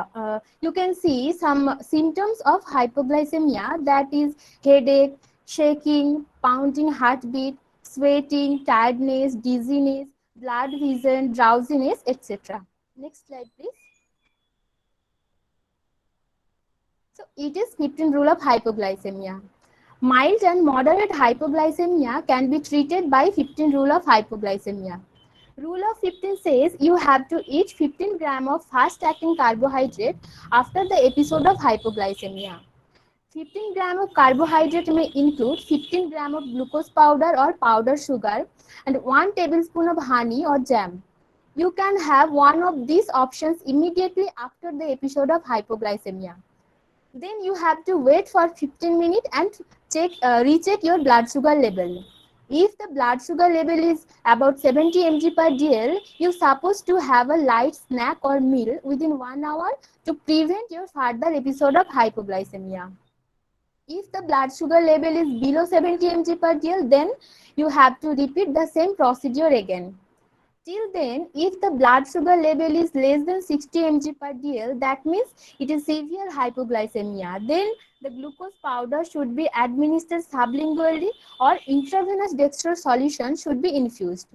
you can see some symptoms of hypoglycemia, that is headache, shaking, pounding heartbeat, sweating, tiredness, dizziness, blurred vision, drowsiness, etc. Next slide, please. So it is 15 rule of hypoglycemia. Mild and moderate hypoglycemia can be treated by 15 rule of hypoglycemia. Rule of 15 says you have to eat 15 grams of fast-acting carbohydrate after the episode of hypoglycemia. 15 grams of carbohydrate may include 15 grams of glucose powder or powder sugar and 1 tablespoon of honey or jam. You can have one of these options immediately after the episode of hypoglycemia. Then you have to wait for 15 minutes and recheck your blood sugar level. If the blood sugar level is about 70 mg per dl, you're supposed to have a light snack or meal within 1 hour to prevent your further episode of hypoglycemia. If the blood sugar level is below 70 mg per dl, then you have to repeat the same procedure again. Till then, if the blood sugar level is less than 60 mg per dl, that means it is severe hypoglycemia. Then the glucose powder should be administered sublingually or intravenous dextrose solution should be infused.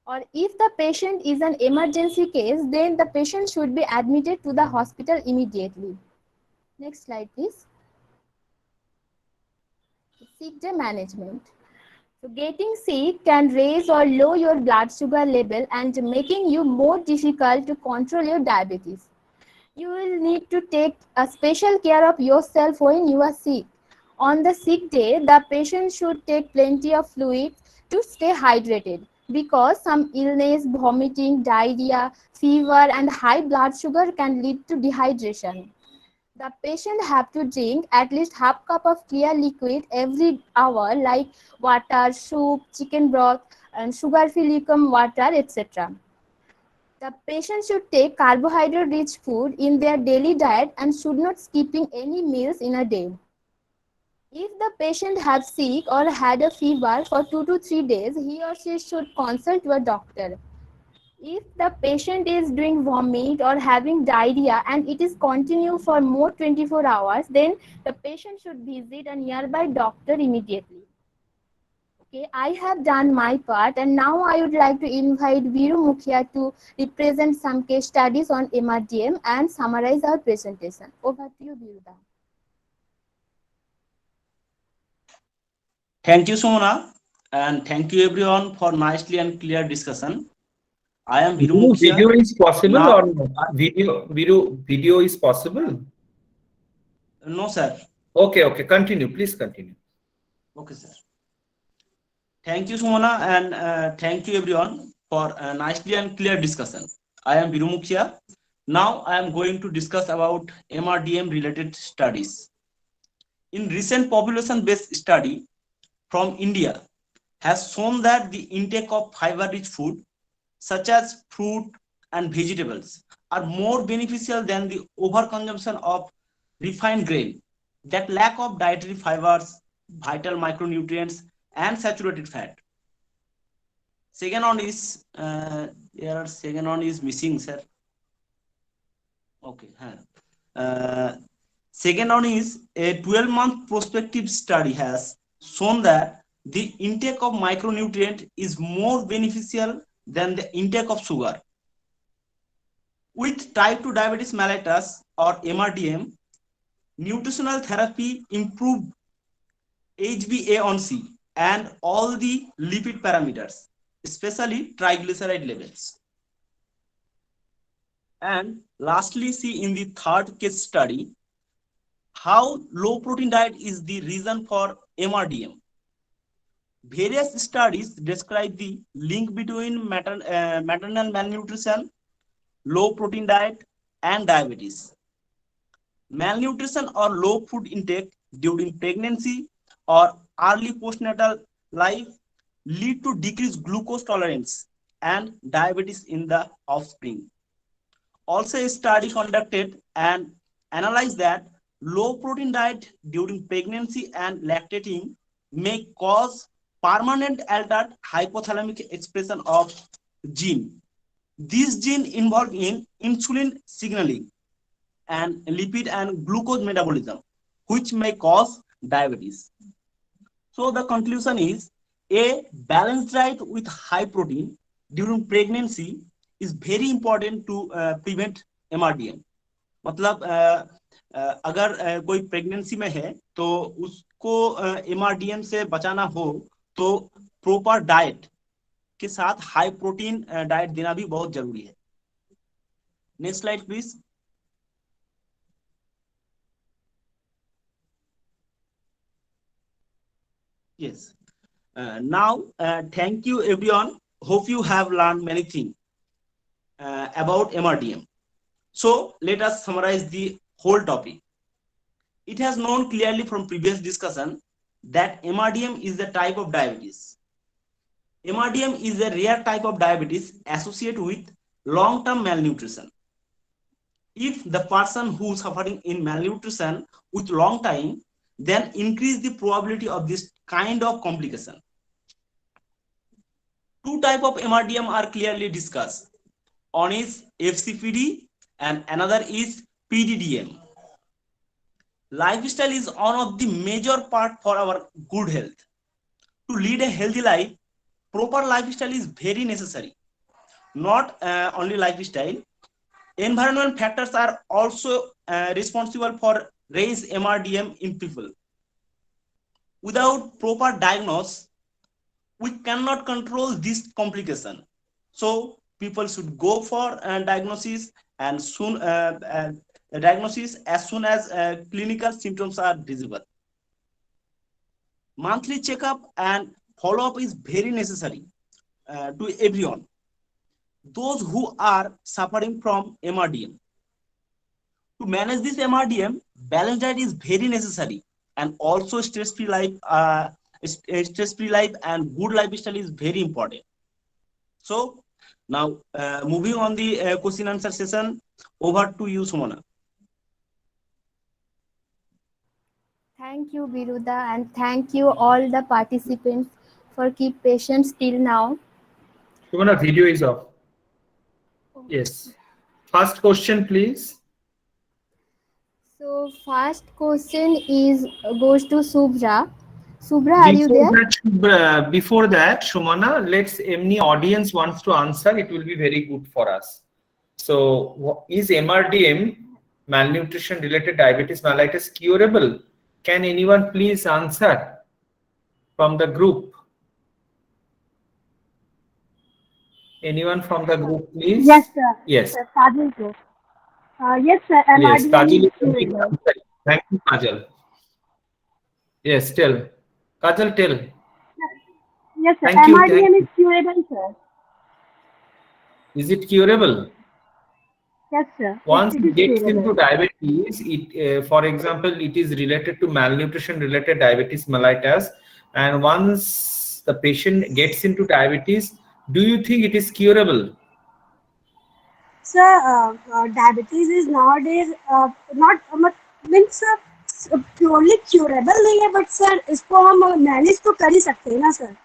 Or if the patient is an emergency case, then the patient should be admitted to the hospital immediately. Next slide, please. Sick day management. So getting sick can raise or lower your blood sugar level and making you more difficult to control your diabetes. You will need to take a special care of yourself when you are sick. On the sick day, the patient should take plenty of fluids to stay hydrated because some illness, vomiting, diarrhea, fever, and high blood sugar can lead to dehydration. The patient have to drink at least half cup of clear liquid every hour like water, soup, chicken broth, and sugar-free lukewarm water, etc. The patient should take carbohydrate-rich food in their daily diet and should not skipping any meals in a day. If the patient has sick or had a fever for 2 to 3 days, he or she should consult a doctor. If the patient is doing vomit or having diarrhea and it is continue for more 24 hours, then the patient should visit a nearby doctor immediately. Okay, I have done my part and now I would like to invite Viru Mukhia to represent some case studies on MRDM and summarize our presentation. Over to you, Viru. Thank you, Sumana, and thank you everyone for nicely and clear discussion. I am Viru Mukhia. Video is possible Now- or not? Video is possible? No, sir. Okay, continue. Please continue. Okay, sir. Thank you, Sumana, and thank you everyone for a nicely and clear discussion. I am Viru Mukhia. Now I am going to discuss about MRDM related studies. In recent population-based study from India has shown that the intake of fiber-rich food such as fruit and vegetables are more beneficial than the overconsumption of refined grain that lack of dietary fibers, vital micronutrients, and saturated fat. Second one is second one is missing, sir. Okay. Second one is a 12-month prospective study has shown that the intake of micronutrient is more beneficial than the intake of sugar. With type 2 diabetes mellitus or MRDM, nutritional therapy improved HbA1c and all the lipid parameters, especially triglyceride levels. And lastly, see in the third case study, how low protein diet is the reason for MRDM. Various studies describe the link between maternal malnutrition, low protein diet, and diabetes. Malnutrition or low food intake during pregnancy or early postnatal life lead to decreased glucose tolerance and diabetes in the offspring. Also, a study conducted and analyzed that low protein diet during pregnancy and lactating may cause permanent altered hypothalamic expression of gene. These genes involved in insulin signaling and lipid and glucose metabolism, which may cause diabetes. So the conclusion is a balanced diet with high protein during pregnancy is very important to prevent MRDM. मतलब अगर कोई pregnancy में है तो उसको MRDM से बचाना हो तो प्रॉपर डाइट के साथ हाई प्रोटीन डाइट देना भी बहुत जरूरी है. Next slide please. Yes. Now, thank you everyone. Hope you have learned many things about MRDM. So let us summarize the whole topic. It has known clearly from previous discussion that MRDM is the type of diabetes. MRDM is a rare type of diabetes associated with long-term malnutrition. If the person who is suffering in malnutrition with long time then increase the probability of this kind of complication. Two types of MRDM are clearly discussed. One is FCPD and another is PDDM. Lifestyle is one of the major part for our good health. To lead a healthy life, proper lifestyle is very necessary. Not only lifestyle, environmental factors are also responsible for raise MRDM in people. Without proper diagnosis, we cannot control this complication. So people should go for diagnosis and soon diagnosis as soon as clinical symptoms are visible. Monthly checkup and follow-up is very necessary to everyone. Those who are suffering from MRDM. To manage this MRDM, balanced diet is very necessary, and also stress-free life and good lifestyle is very important. So now moving on the question answer session, over to you, Sumana. Thank you, Biruda, and thank you all the participants for keep patience till now. Sumana, video is off. Yes. First question, please. So first question goes to Subhra. Subhra, are you there? Before that, Shumana, let's any audience wants to answer, it will be very good for us. So, is MRDM, malnutrition related diabetes mellitus, curable? Can anyone please answer from the group? Anyone from the group, please? Yes, sir. Yes. Sir, Kajal, sir. Yes, sir. Yes, MRDM Kajal. is curable. Thank you, Kajal. Yes, tell. Kajal, tell. Yes, sir. Thank you. MRDM is curable, sir. Is it curable? Yes, sir. Once it it is gets curable. into diabetes, for example, it is related to malnutrition related diabetes mellitus, and once the patient gets into diabetes, do you think it is curable? Sir, diabetes is nowadays not means purely curable नहीं है, but sir इसको हम manage तो कर ही सकते हैं ना sir.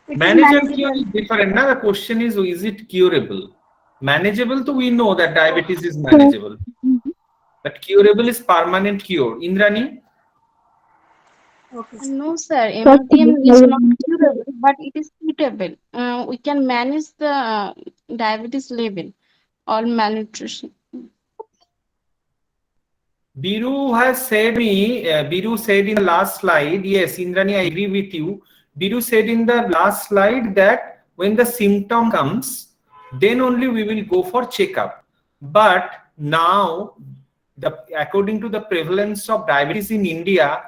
Manage and cure is different. Now the question is it curable? Manageable, so we know that diabetes is manageable, but curable is permanent cure. Indrani? Okay. No, sir. MRDM is not curable, but it is treatable. We can manage the diabetes level or malnutrition. Biru has said Biru said in the last slide, yes, Indrani, I agree with you. Biru said in the last slide that when the symptom comes, then only we will go for checkup. But now, according to the prevalence of diabetes in India,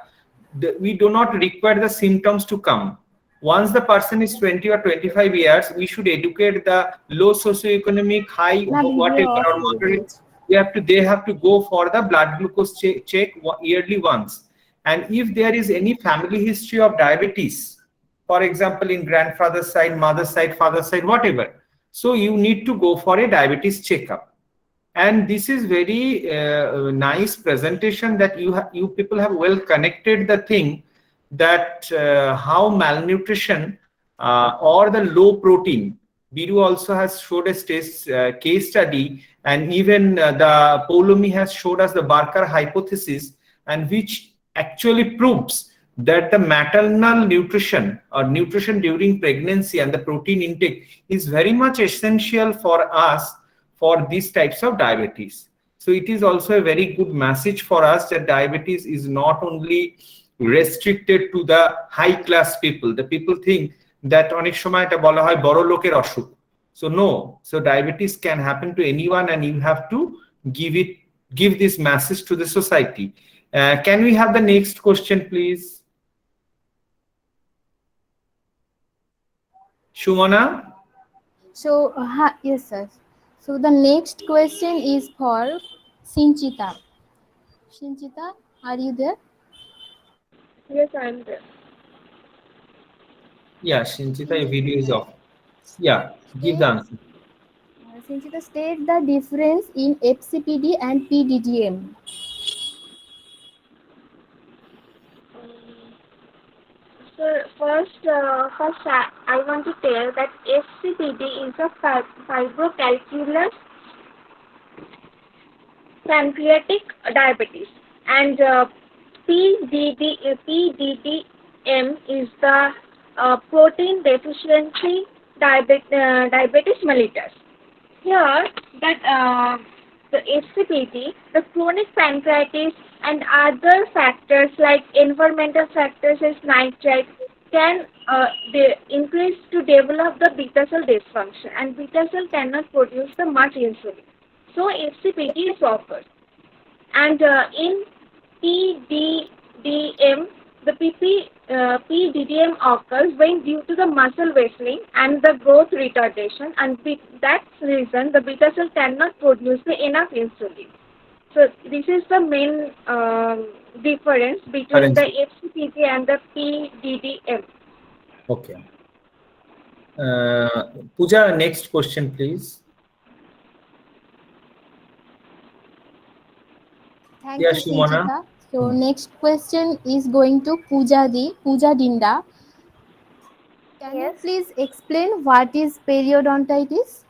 we do not require the symptoms to come. Once the person is 20 or 25 years, we should educate the low socioeconomic, high, whatever, or moderate. They have to go for the blood glucose check yearly once. And if there is any family history of diabetes, for example, in grandfather's side, mother's side, father's side, whatever, so you need to go for a diabetes checkup. And this is very nice presentation that you people have well connected the thing that how malnutrition or the low protein. Biru also has showed a case study, and even the Paulomi has showed us the Barker hypothesis, and which actually proves that the maternal nutrition or nutrition during pregnancy and the protein intake is very much essential for us for these types of diabetes. So it is also a very good message for us that diabetes is not only restricted to the high class people. The people think that onek shomoy eta bola hoy boro loker oshuk. So no, so diabetes can happen to anyone, and you have to give this message to the society. Can we have the next question, please? Shumana? So, yes, sir. So the next question is for Sinchita. Sinchita, are you there? Yes, I am there. Yeah, Sinchita, your video is off. Yeah, give the answer. Sinchita, state the difference in FCPD and PDDM. First, I want to tell that FCPD is a fibrocalculous pancreatic diabetes, and PDDM is the protein deficiency diabetes mellitus. Here, that the FCPD, the chronic pancreatitis, and other factors like environmental factors as nitrite can increase to develop the beta cell dysfunction, and beta cell cannot produce the much insulin. So FCPD is occurs. And in PDDM, the PDDM occurs when due to the muscle wasting and the growth retardation, and that's reason the beta cell cannot produce enough insulin. So this is the main difference between the FCPD and the PDDM. Okay. Pooja, next question, please. Thank Yeah, you, Shumana. Shinchita. So next question is going to Pooja Dinda. Can you please explain what is periodontitis?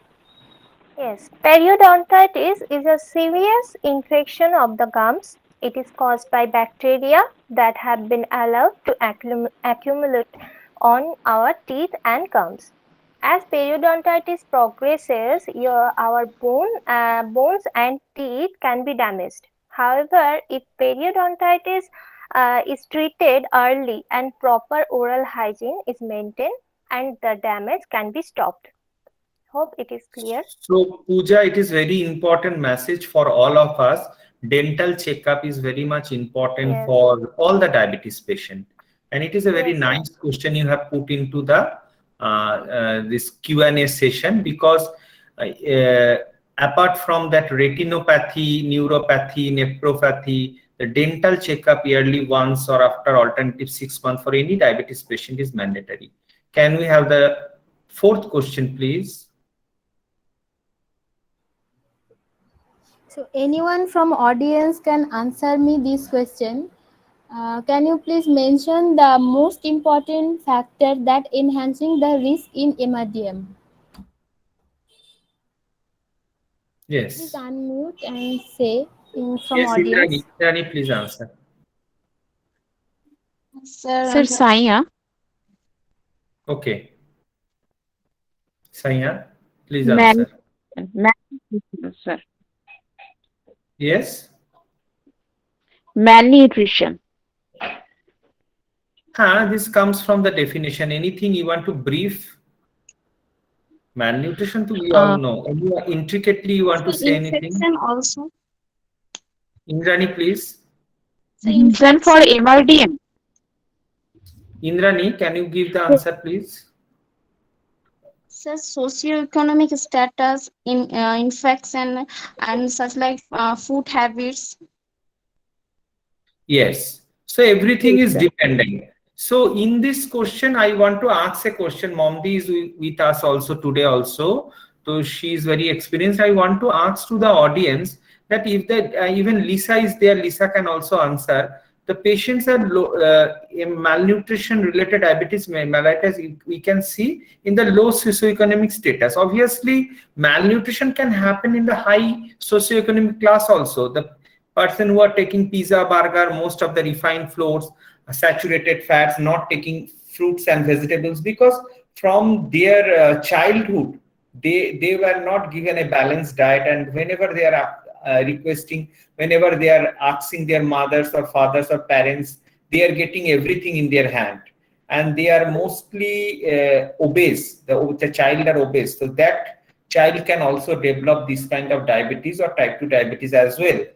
Yes, periodontitis is a serious infection of the gums. It is caused by bacteria that have been allowed to accumulate on our teeth and gums. As periodontitis progresses, our bones and teeth can be damaged. However, if periodontitis is treated early and proper oral hygiene is maintained, and the damage can be stopped. Hope it is clear. So, Pooja, it is very important message for all of us. Dental checkup is very much important for all the diabetes patient, and it is a very nice question you have put into the this Q&A session, because apart from that retinopathy, neuropathy, nephropathy, the dental checkup yearly once or after alternative 6 months for any diabetes patient is mandatory. Can we have the fourth question, please? So anyone from audience can answer me this question. Can you please mention the most important factor that enhancing the risk in MRDM? Yes. Please unmute and say from Yes, audience. Indrani, please answer. Sir, Saiya. Okay. Saiya, please answer. Sir. Yes? Malnutrition. This comes from the definition. Anything you want to brief? Malnutrition, we all know. Intricately, you want to say anything? Infection also. Indrani, please. So infection for MRDM. Indrani, can you give the answer, please? Sir, socioeconomic status, infection, and such like food habits. Yes. So everything is dependent. So in this question, I want to ask a question. Momdi is with us also today also. So she is very experienced. I want to ask to the audience that if even Lisa is there, Lisa can also answer. The patients are malnutrition related diabetes mellitus, we can see in the low socioeconomic status. Obviously, malnutrition can happen in the high socioeconomic class also. The person who are taking pizza, burger, most of the refined flours, saturated fats, not taking fruits and vegetables, because from their childhood, they were not given a balanced diet, and whenever they are whenever they are asking their mothers or fathers or parents, they are getting everything in their hand, and they are mostly obese. The child are obese, so that child can also develop this kind of diabetes or type 2 diabetes as well.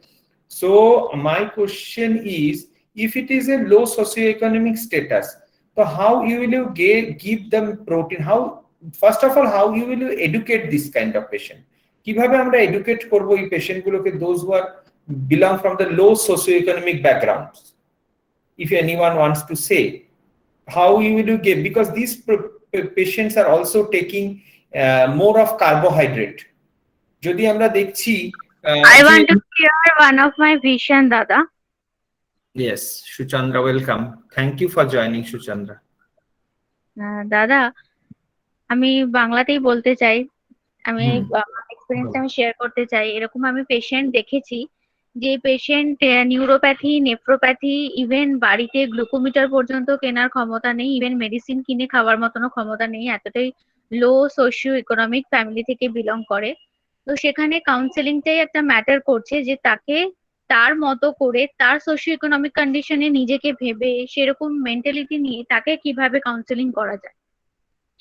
So my question is, if it is a low socioeconomic status, so how you will give them protein? How, first of all, how you will educate this kind of patient? কিভাবে আমরা educate করব এই পেশেন্টগুলোকে, those who are belong from the low socioeconomic backgrounds? If anyone wants to say, how you will give, because these patients are also taking more of carbohydrate. যদি আমরা দেখছি I want to share one of my vision, Dada. Yes, Shuchandra, welcome. Thank you for joining, Shuchandra. দাদা, আমি বাংলাতেই বলতে চাই। আমি হুম experience আমি শেয়ার করতে চাই। এরকম আমি পেশেন্ট দেখেছি যে পেশেন্ট নিউরোপ্যাথি, নেফ্রোপ্যাথি, ইভেন বাড়িতে গ্লুকোমিটার পর্যন্ত কেনার ক্ষমতা নেই, ইভেন মেডিসিন কিনে খাওয়ার মতনও ক্ষমতা নেই, এতটাই লো সোশিও ইকোনমিক ফ্যামিলি থেকে বিলং করে। তো সেখানে কাউন্সেলিংটাই একটা ম্যাটার করছে যে তাকে তার মতো করে তার সোশিও ইকোনমিক কন্ডিশনে নিজেকে ভেবে সেরকম মেন্টালিটি নিয়ে তাকে কিভাবে কাউন্সেলিং করা যায়।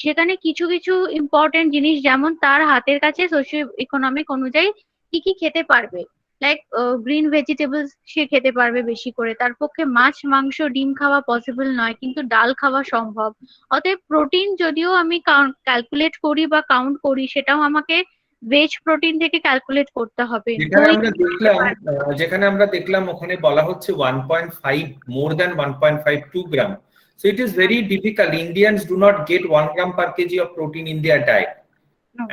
সেখানে কিছু কিছু ইম্পর্টেন্ট জিনিস, যেমন তার হাতের কাছে সোশিও ইকোনমিক অনুযায়ী কি কি খেতে পারবে, লাইক গ্রিন ভেজিটেবলস সে খেতে পারবে বেশি করে, তার পক্ষে মাছ মাংস ডিম খাওয়া পসিবল নয় কিন্তু ডাল খাওয়া সম্ভব। অতএব প্রোটিন যদিও আমি ক্যালকুলেট করি বা কাউন্ট করি, সেটাও আমাকে ভেজ প্রোটিন থেকে ক্যালকুলেট করতে হবে। যেখানে আমরা দেখলাম ওখানে বলা হচ্ছে 1.5 more than 1.52 gram. So it is very difficult. Indians do not get 1 gram per kg of protein in their diet.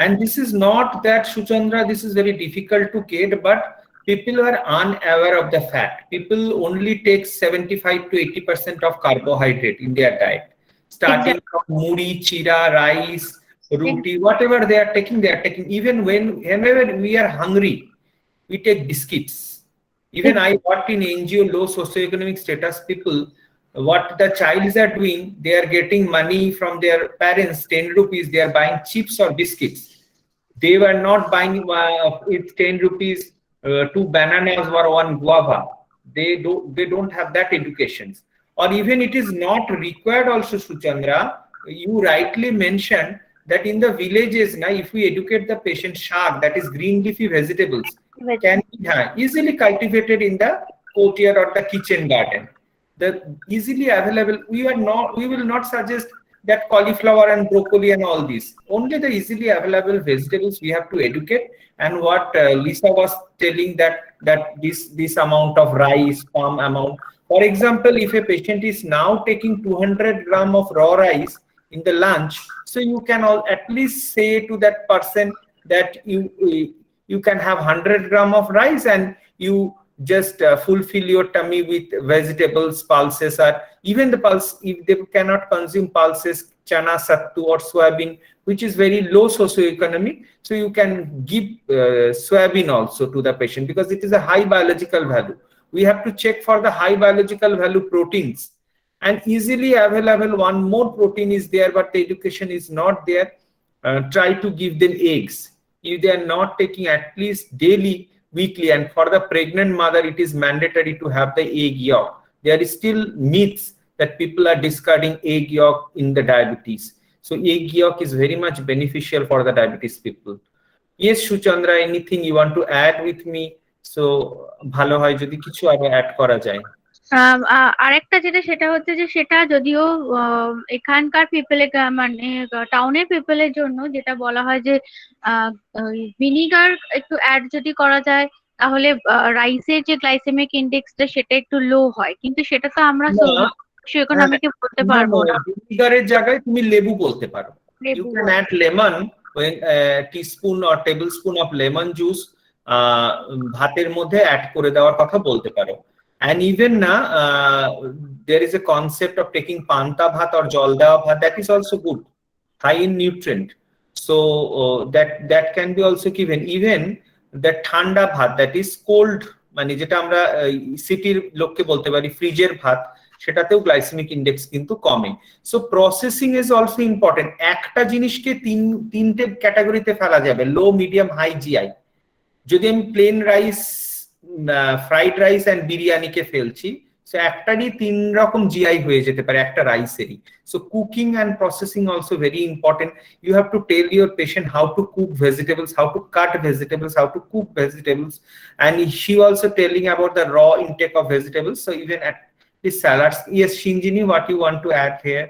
And this is not that, Shuchandra, this is very difficult to get, but people are unaware of the fact. People only take 75 to 80% of carbohydrate in their diet, starting from muri, chira, rice, roti, whatever they are taking. Even whenever we are hungry, we take biscuits. Even I worked in NGO, low socioeconomic status people. What the childs are doing, they are getting money from their parents, 10 rupees, they are buying chips or biscuits. They were not buying with 10 rupees 2 bananas or 1 guava. They don't have that education. Or even it is not required also, Suchandra. You rightly mentioned that in the villages, now if we educate the patient, shak, that is green leafy vegetables, can be easily cultivated in the courtyard or the kitchen garden. The easily available, we will not suggest that cauliflower and broccoli and all these. Only the easily available vegetables we have to educate. And what Lisa was telling, that this amount of rice, palm amount. For example, if a patient is now taking 200 gram of raw rice in the lunch, so you can at least say to that person that you can have 100 gram of rice and you just fulfill your tummy with vegetables, pulses, or even the pulse, if they cannot consume pulses, chana, sattu or soybean, which is very low socioeconomic, so you can give soybean also to the patient because it is a high biological value. We have to check for the high biological value proteins, and easily available one more protein is there, but the education is not there. Try to give them eggs if they are not taking at least daily, weekly. And for the pregnant mother, it is mandatory to have the egg yolk. There is still myths that people are discarding egg yolk in the diabetes. So egg yolk is very much beneficial for the diabetes people. Yes, Shuchandra, anything you want to add with me? So bhalo hoy jodi kichu aro add kora jay. আরেকটা যেটা, সেটা হচ্ছে যে সেটা যদিও এখানকার পিপলে, মানে টাউনের পিপলের জন্য যেটা বলা হয় যে ভিনিগার একটু অ্যাড যদি করা যায় তাহলে রাইসের যে গ্লাইসেমিক ইন্ডেক্সটা সেটা একটু লো হয়, কিন্তু সেটা তো আমরা সোশিওইকোনমিকে বলতে পারবো না। ভিনিগারের জায়গায় তুমি লেবু বলতে পারো। You can add lemon, when teaspoon or tablespoon of lemon juice ভাতের মধ্যে অ্যাড করে দেওয়ার কথা বলতে পারো। And even there is a concept of taking panta bhat or jol dewa bhat, that is also good, high in nutrient. So that can be also given. Even the thanda bhat, that is cold, মানে যেটা আমরা সিটির লোককে বলতে পারি ফ্রিজের ভাত, সেটাতেও গ্লাইসেমিক ইন্ডেক্স কিন্তু কমে। So processing is also important. একটা জিনিসকে তিনটে ক্যাটাগরিতে ফেলা যাবে, লো, মিডিয়াম, হাই জিআই। যদি আমি plain rice, fried rice and বিরিয়ানিকে ফেলছি, সো একটারই 3 রকম জিআই হয়ে যেতে পারে একটা রাইসেরই। So cooking and processing also very important. You have to tell your patient how to cook vegetables, how to cut vegetables, how to cook vegetables, and she also telling about the raw intake of vegetables. So even at the salads. Yes, Shinjini, what you want to add here?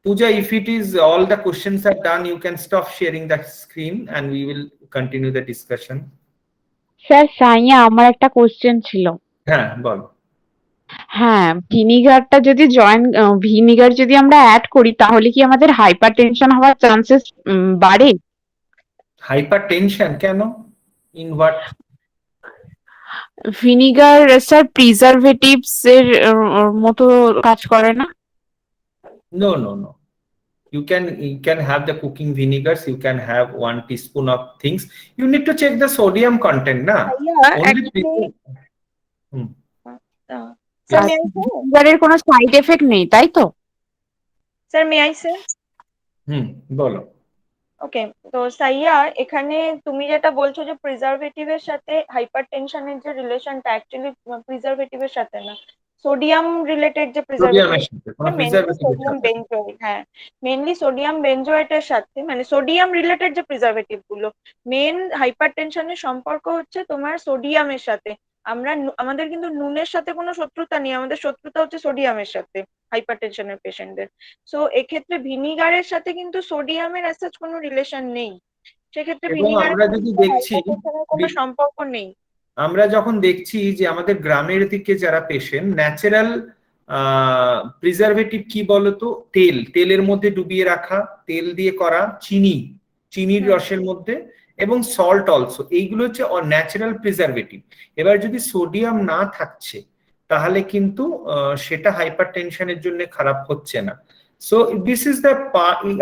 Pooja, if it is all the questions are done, you can stop sharing the screen and we will continue the discussion. Sir, সাইয়া, আমার একটা question ছিল। হ্যাঁ, বল। হ্যাঁ, ভিনিগারটা যদি vinegar যদি আমরা add করি তাহলে কি আমাদের হাইপারটেনশন হওয়ার চান্সেস বাড়ে? হাইপারটেনশন কেন? In what? Vinegar sir preservatives এর মতো কাজ করে না? No, no, no. You can have the cooking vinegars. You can have 1 teaspoon of things. You need to check the sodium content, na? Yeah, Only actually, Hmm. sir, Yes. may I say? ভিনিগারের কোনো side effect নেই, তাই তো? Sir, may I say? বলো। ওকে, তো সাইয়া, এখানে তুমি যেটা বলছো যে প্রিজারভেটিভের সাথে হাইপারটেনশনের যে রিলেশনটা, অ্যাকচুয়ালি প্রিজারভেটিভের সাথে না, সোডিয়াম রিলেটেড যে সোডিয়ামের প্রিজারভেটিভ, সাথে, কোনো মেনলি প্রিজারভেটিভের সোডিয়াম সাথে। বেনজয়েট, হ্যাঁ, মেনলি সোডিয়াম বেনজয়েটের সাথে, মানে সোডিয়াম রিলেটেড যে প্রিজারভেটিভ গুলো, মেন হাইপারটেনশনের সম্পর্ক হচ্ছে তোমার সোডিয়ামের সাথে। আমাদের কিন্তু নুনের সাথে কোনো শত্রুতা নেই, আমাদের শত্রুতা হচ্ছে সোডিয়ামের সাথে হাইপারটেনশনের পেশেন্টদের। সো এক্ষেত্রে ভিনিগারের সাথে কিন্তু সোডিয়ামের অ্যাজ কোনো রিলেশন নেই, সেক্ষেত্রে এবং ভিনিগারের আমরা যদি দেখছি, কোনো সম্পর্ক নেই। আমরা যখন দেখছি যে আমাদের গ্রামের দিকে যারা পেশেন্ট, ন্যাচারাল প্রিজারভেটিভ কি বলতো, তেলের মধ্যে ডুবিয়ে রাখা, তেল দিয়ে করা, চিনির রসের মধ্যে, এবং সল্ট অলসো, এইগুলো হচ্ছে ন্যাচারাল প্রিজারভেটিভ। এবার যদি সোডিয়াম না থাকছে তাহলে কিন্তু সেটা হাইপারটেনশনের জন্য খারাপ হচ্ছে না। So this is the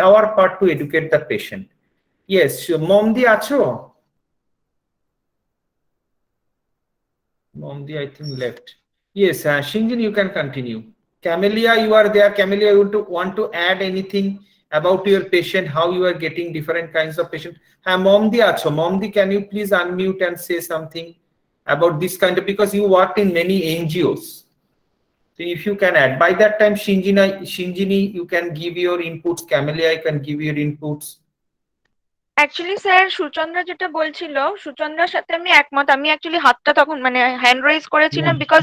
our part to educate the patient. Yes, Momdi আছো? Momdi, I think left. Yes, Shinjin, you can continue. Camellia, you are there. Camellia, you want to add anything about your patient, how you are getting different kinds of patient? Momdi acho. Momdi, can you please unmute and say something about this kind of, because you worked in many NGOs. So if you can add, by that time, Shinjini, you can give your inputs. Camellia, I can give your inputs. Actually sir, Suchandra যেটা বলছিল, সুচন্দ্রার সাথে আমি একমত। আমি actually হাতটা তখন মানে hand raise করেছিলাম, বিকজ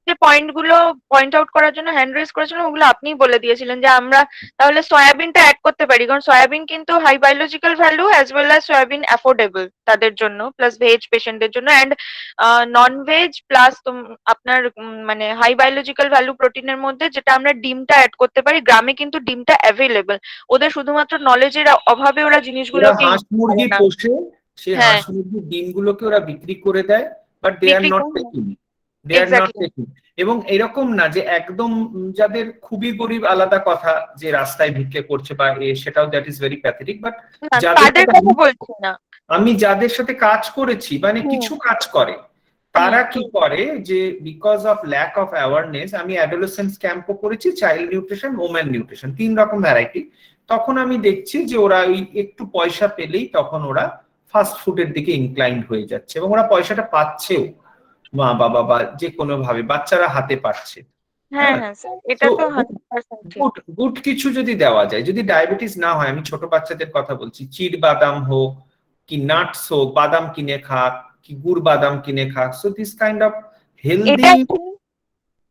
যে পয়েন্টগুলো পয়েন্ট আউট করার জন্য হ্যান্ড রেজ করেছিলাম, ওগুলো আপনিই বলে দিয়েছিলেন যে আমরা তাহলে সয়াবিনটা অ্যাড করতে পারি, কারণ সয়াবিন কিন্তু high biological value, as well as soybean affordable তাদের জন্য, প্লাস ভেজ পেশেন্টদের জন্য, অ্যান্ড নন ভেজ প্লাস আপনার মানে হাই বায়োলজিক্যাল ভ্যালু প্রোটিনের মধ্যে যেটা আমরা ডিমটা অ্যাড করতে পারি। গ্রামে কিন্তু ডিমটা অ্যাভেলেবল, ওদের শুধুমাত্র নলেজের অভাবে ওরা জিনিসগুলোকে হাঁস মুরগি পোষে, সেই হাঁস মুরগির ডিমগুলোকে ওরা বিক্রি করে দেয়, but they are not taking, they are not taking. এবং এরকম না যে একদম যাদের খুবই গরিব, আলাদা কথা, যে রাস্তায় ভিক্ষে করছে বা সেটাও that is very pathetic, but তাদের কথা বলছি না আমি যাদের সাথে কাজ করেছি, মানে কিছু কাজ করে, তারা কি করে যে because of lack of awareness, আমি অ্যাডোলেসেন্স ক্যাম্পও করেছি, চাইল্ড নিউট্রিশন, ওমেন নিউট্রিশন, 3 রকম ভ্যারাইটি। তখন আমি দেখছি যে ওরা ওই একটু পয়সা পেলেই তখন ওরা ফাস্ট ফুডের দিকে ইনক্লাইন্ড হয়ে যাচ্ছে, এবং ওরা পয়সাটা পাচ্ছেও, মা বাবা বা যে কোনো ভাবে বাচ্চারা হাতে পাচ্ছে। গুড কিছু যদি দেওয়া যায়, যদি ডায়াবেটিস না হয়, আমি ছোট বাচ্চাদের কথা বলছি, চিড় বাদাম হোক কি নাটস হোক, বাদাম কিনে খাক কি গুড় বাদাম কিনে খাক, so this kind of healthy.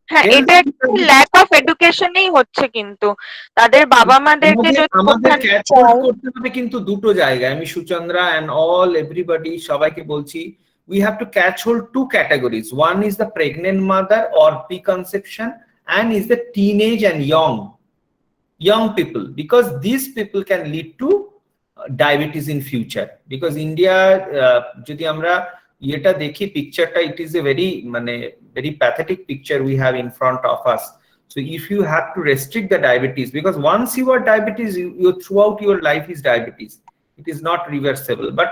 হ্যাঁ, এটা একটু ল্যাক অফ এডুকেশনেই হচ্ছে, কিন্তু তাদের বাবা মাদেরকে আমাদের ক্যাচ করতে হবে কিন্তু দুটো জায়গায়। আমি সুচন্দ্রা এন্ড অল এভরিবডি সবাইকে বলছি, we have to catch hold 2 categories. One is the pregnant mother or preconception, and is the teenage and young people, because these people can lead to diabetes in future. Because India, যদি আমরা এটা দেখি পিকচারটা, it is a very pathetic picture we have in front of us. So if you have to restrict the diabetes, because once you are diabetes, you throughout your life is diabetes, it is not reversible. But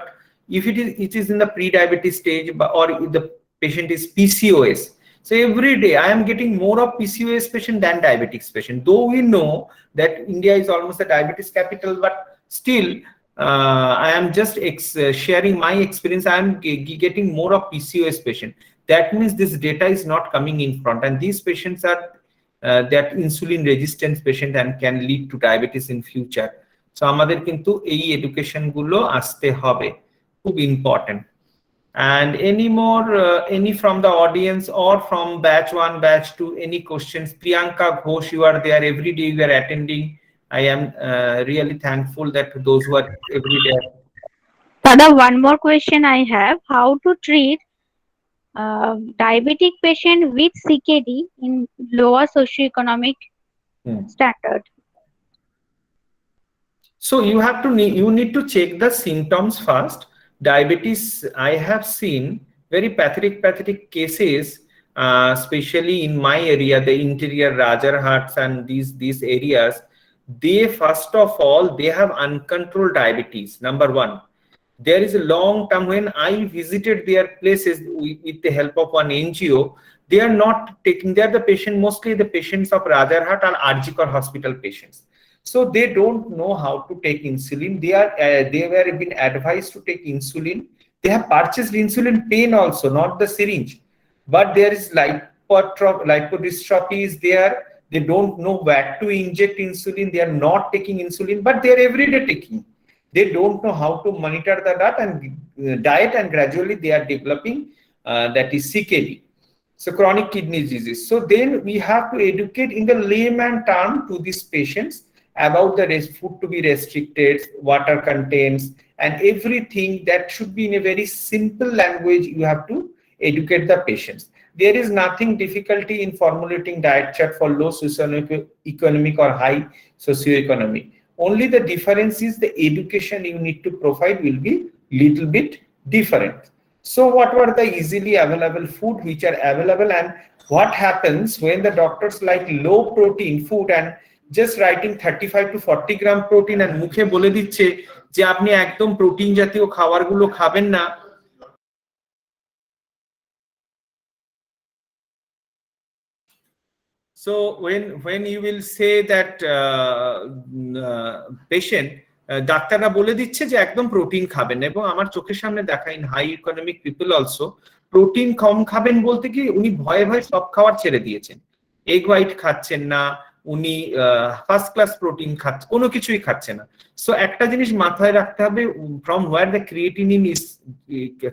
if it is in the pre-diabetes stage, or if the patient is PCOS, so every day I am getting more of PCOS patient than diabetics patient, though we know that India is almost a diabetes capital, but still I am just sharing my experience. I am getting more of PCOS patient. That means this data is not coming in front, and these patients are that insulin resistant patient and can lead to diabetes in future. So আমাদের কিন্তু এই education গুলো আসতে হবে, খুব important. And any from the audience or from batch 1, batch 2, any questions? Priyanka Ghosh, you are there every day, you are attending. I am really thankful that those who are every day. Tada, one more question I have: how to treat diabetic patient with CKD in lower socioeconomic standard? So you need to check the symptoms first. Diabetes, I have seen very pathetic cases. especially in my area, the interior Rajarhats and these areas, they first of all, they have uncontrolled diabetes, number one. There is a long term, when I visited their places with the help of one NGO, they are not taking, they are the patient, mostly the patients of Rajarhat or Arjikar hospital patients. So they don't know how to take insulin. They were been advised to take insulin. They have purchased insulin pen also, not the syringe. But there is lipodystrophy is there. They don't know where to inject insulin. They are not taking insulin, but they are everyday taking. They don't know how to monitor the diet, and gradually they are developing that is CKD. So chronic kidney disease. So then we have to educate in the layman term to these patients about the food to be restricted, water contents, and everything that should be in a very simple language. You have to educate the patients. There is nothing difficulty in formulating diet chart for low socioeconomic or high socioeconomic. Only the difference is the education you need to provide will be little bit different. So what were the easily available food which are available, and what happens when the doctors like low protein food and just writing 35 to 40 gram protein and মুখে বলে দিচ্ছে যে আপনি একদম protein জাতীয় খাবারগুলো খাবেন না। So when you will say that patient ডাক্তাররা বলে দিচ্ছে যে একদম প্রোটিন খাবেন, এবং আমার চোখের সামনে দেখা in high economic people also protein কম খাবেন বলতে কি উনি ভয়ে ভয়ে সব খাবার ছেড়ে দিয়েছেন, এগ হোয়াইট খাচ্ছেন না, উনি ফার্স্ট ক্লাস প্রোটিন খাচ্ছে, কোনো কিছুই খাচ্ছে না। সো একটা জিনিস মাথায় রাখতে হবে, from where the creatinine is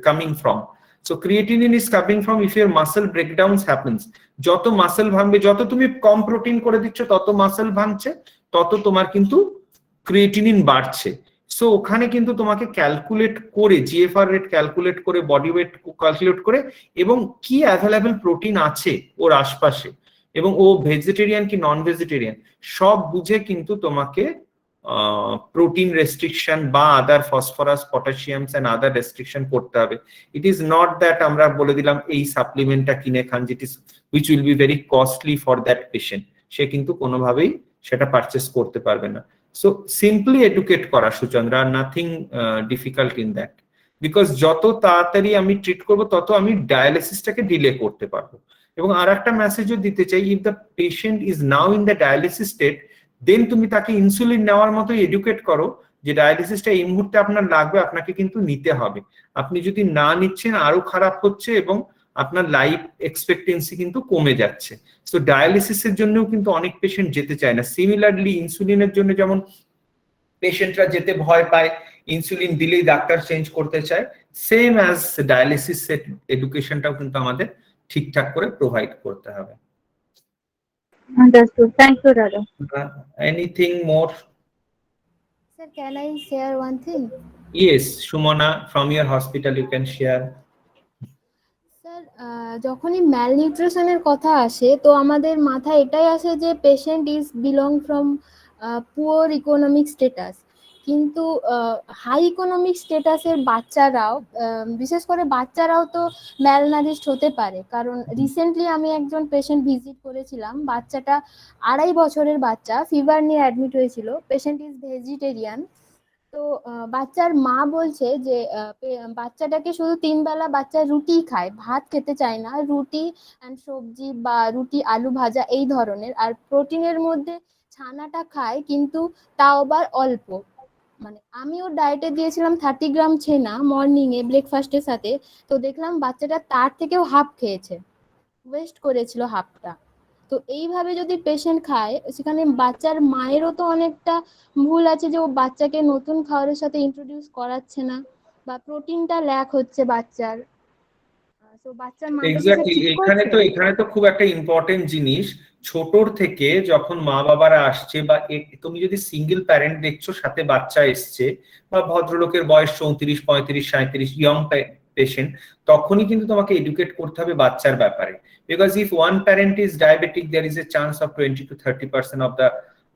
coming from. So creatinine is coming from if your muscle breakdowns happens. যত মাসল ভাঙবে, যত তুমি কম প্রোটিন করে দিচ্ছ তত মাসল ভাঙছে, তত তোমার কিন্তু ক্রিয়েটিনিন বাড়ছে। সো ওখানে কিন্তু তোমাকে ক্যালকুলেট করে, জিএফআর রেট ক্যালকুলেট করে, বডি ওয়েট ক্যালকুলেট করে, এবং কি অ্যাভেলেবল প্রোটিন আছে ওর আশপাশে, এবং ও ভেজিটেরিয়ান কি নন ভেজিটেরিয়ান, সব বুঝে কিন্তু তোমাকে প্রোটিন রেস্ট্রিকশন বা আদার ফসফরাস, পটাশিয়ামস এন্ড আদার রেস্ট্রিকশন করতে হবে। ইট ইজ নট দ্যাট আমরা বলে দিলাম এই সাপ্লিমেন্টটা কিনে খান, which will be very costly for that patient, সে কিন্তু কোনোভাবেই সেটা পারচেস করতে পারবে না। সো সিম্পলি এডুকেট করা Suchandra, nothing difficult in that, because যত তাড়াতাড়ি আমি ট্রিট করব তত আমি ডায়ালিসিসটাকে ডিলে করতে পারবো। এবং আর একটা মেসেজও দিতে চাই, if the patient is now in the dialysis state, then তুমি তাকে ইনসুলিন নেওয়ার মতো এডুকেট করো যে ডায়ালিসিসটা এই মুহূর্তে আপনার লাগবে, আপনাকে কিন্তু নিতে হবে। আপনি যদি না নিচ্ছেন আরো খারাপ হচ্ছে এবং আপনার লাইফ এক্সপেক্টেন্সি কিন্তু কমে যাচ্ছে। সো ডায়ালিসিসের জন্যও কিন্তু অনেক পেশেন্ট যেতে চায় না। সিমিলারলি ইনসুলিনের জন্য যেমন পেশেন্টরা যেতে ভয় পায়, ইনসুলিন দিলেই ডাক্তার চেঞ্জ করতে চায়, সেম অ্যাজ ডায়ালিসিস এডুকেশনটাও কিন্তু আমাদের ঠিকঠাক করে প্রোভাইড করতে হবে। Understood. Thank you, Radha. Anything more? Sir, can I share one thing? Yes, Shumona, from your hospital you can share. Sir, যখনই ম্যালনিউট্রিশনের কথা আসে তো আমাদের মাথায় এটাই আসে যে patient is belong from poor economic status, কিন্তু হাই ইকোনমিক স্ট্যাটাসের বাচ্চারাও, বিশেষ করে বাচ্চারাও তো ম্যালনারিশড হতে পারে। কারণ রিসেন্টলি আমি একজন পেশেন্ট ভিজিট করেছিলাম, বাচ্চাটা 2.5 বছরের বাচ্চা, ফিভার নিয়ে অ্যাডমিট হয়েছিল, পেশেন্ট ইজ ভেজিটেরিয়ান। তো বাচ্চার মা বলছে যে বাচ্চাটাকে শুধু 3 বেলা বাচ্চা রুটি খায়, ভাত খেতে চায় না, রুটি অ্যান্ড সবজি বা রুটি আলু ভাজা এই ধরনের, আর প্রোটিনের মধ্যে ছানাটা খায় কিন্তু তাও আবার অল্প। মানে আমি ওর ডায়েটে দিয়েছিলাম 30 গ্রাম ছেনা মর্নিং এ ব্রেকফাস্টের সাথে, তো দেখলাম বাচ্চাটা তার থেকেও হাফ খেয়েছে, ওয়েস্ট করেছিল হাফটা। তো এইভাবে যদি পেশেন্ট খায়, সেখানে বাচ্চার মায়েরও তো অনেকটা ভুল আছে যে ও বাচ্চাকে নতুন খাবারের সাথে ইন্ট্রোডিউস করাচ্ছে না, বা প্রোটিনটা ল্যাক হচ্ছে বাচ্চার। তো বাচ্চার মা এক্স্যাক্টলি, এখানে তো খুব একটা ইম্পর্টেন্ট জিনিস, ছোটর থেকে যখন মা বাবারা আসছে, বা তুমি যদি সিঙ্গেল প্যারেন্ট দেখছো সাথে বাচ্চা এসছে, বা ভদ্রলোকের বয়স 34, 35, 37 ইয়ং পেশেন্ট, তখনই কিন্তু তোমাকে এডুকেট করতে হবে বাচ্চার ব্যাপারে। Because if one parent is diabetic, there is a chance of 20 to 30% of the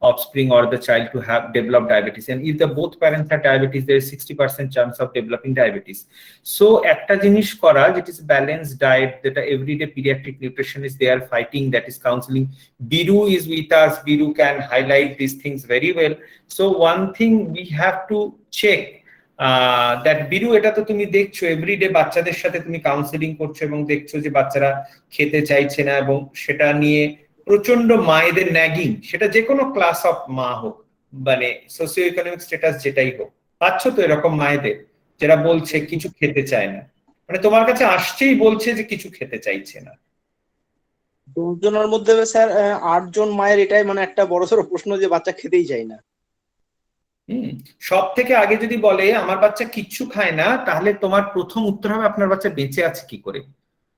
offspring or the child to have develop diabetes, and if the both parents have diabetes, there is 60% chance of developing diabetes. So ekta jinish kora, that is balanced diet, that everyday pediatric nutritionist they are fighting, that is counseling. Biru is with us. Biru can highlight these things very well. So one thing we have to check, that বিরু এটা তো তুমি দেখছো everyday বাচ্চাদের সাথে তুমি counselling করছো এবং দেখছো যে বাচ্চারা খেতে চাইছে না, এবং সেটা নিয়ে প্রচন্ড মায়েদের ন্যাগিং, সেটা যে কোনো ক্লাস অফ মা হোক, মানে সোসিও ইকোনমিক স্ট্যাটাস যেটাই হোক, পাচ্ছ তো এরকম মায়েদের যারা বলছে কিছু খেতে চায় না, মানে তোমার কাছে আসছেই বলছে যে কিছু খেতে চাইছে না। 10 জনের মধ্যে স্যার 8 জন মায়ের এটাই মানে একটা বড়সড় প্রশ্ন যে বাচ্চা খেতেই চায় না। সব থেকে আগে যদি বলে আমার বাচ্চা কিচ্ছু খায় না, তাহলে তোমার প্রথম উত্তর হবে আপনার বাচ্চা বেঁচে আছে কি করে?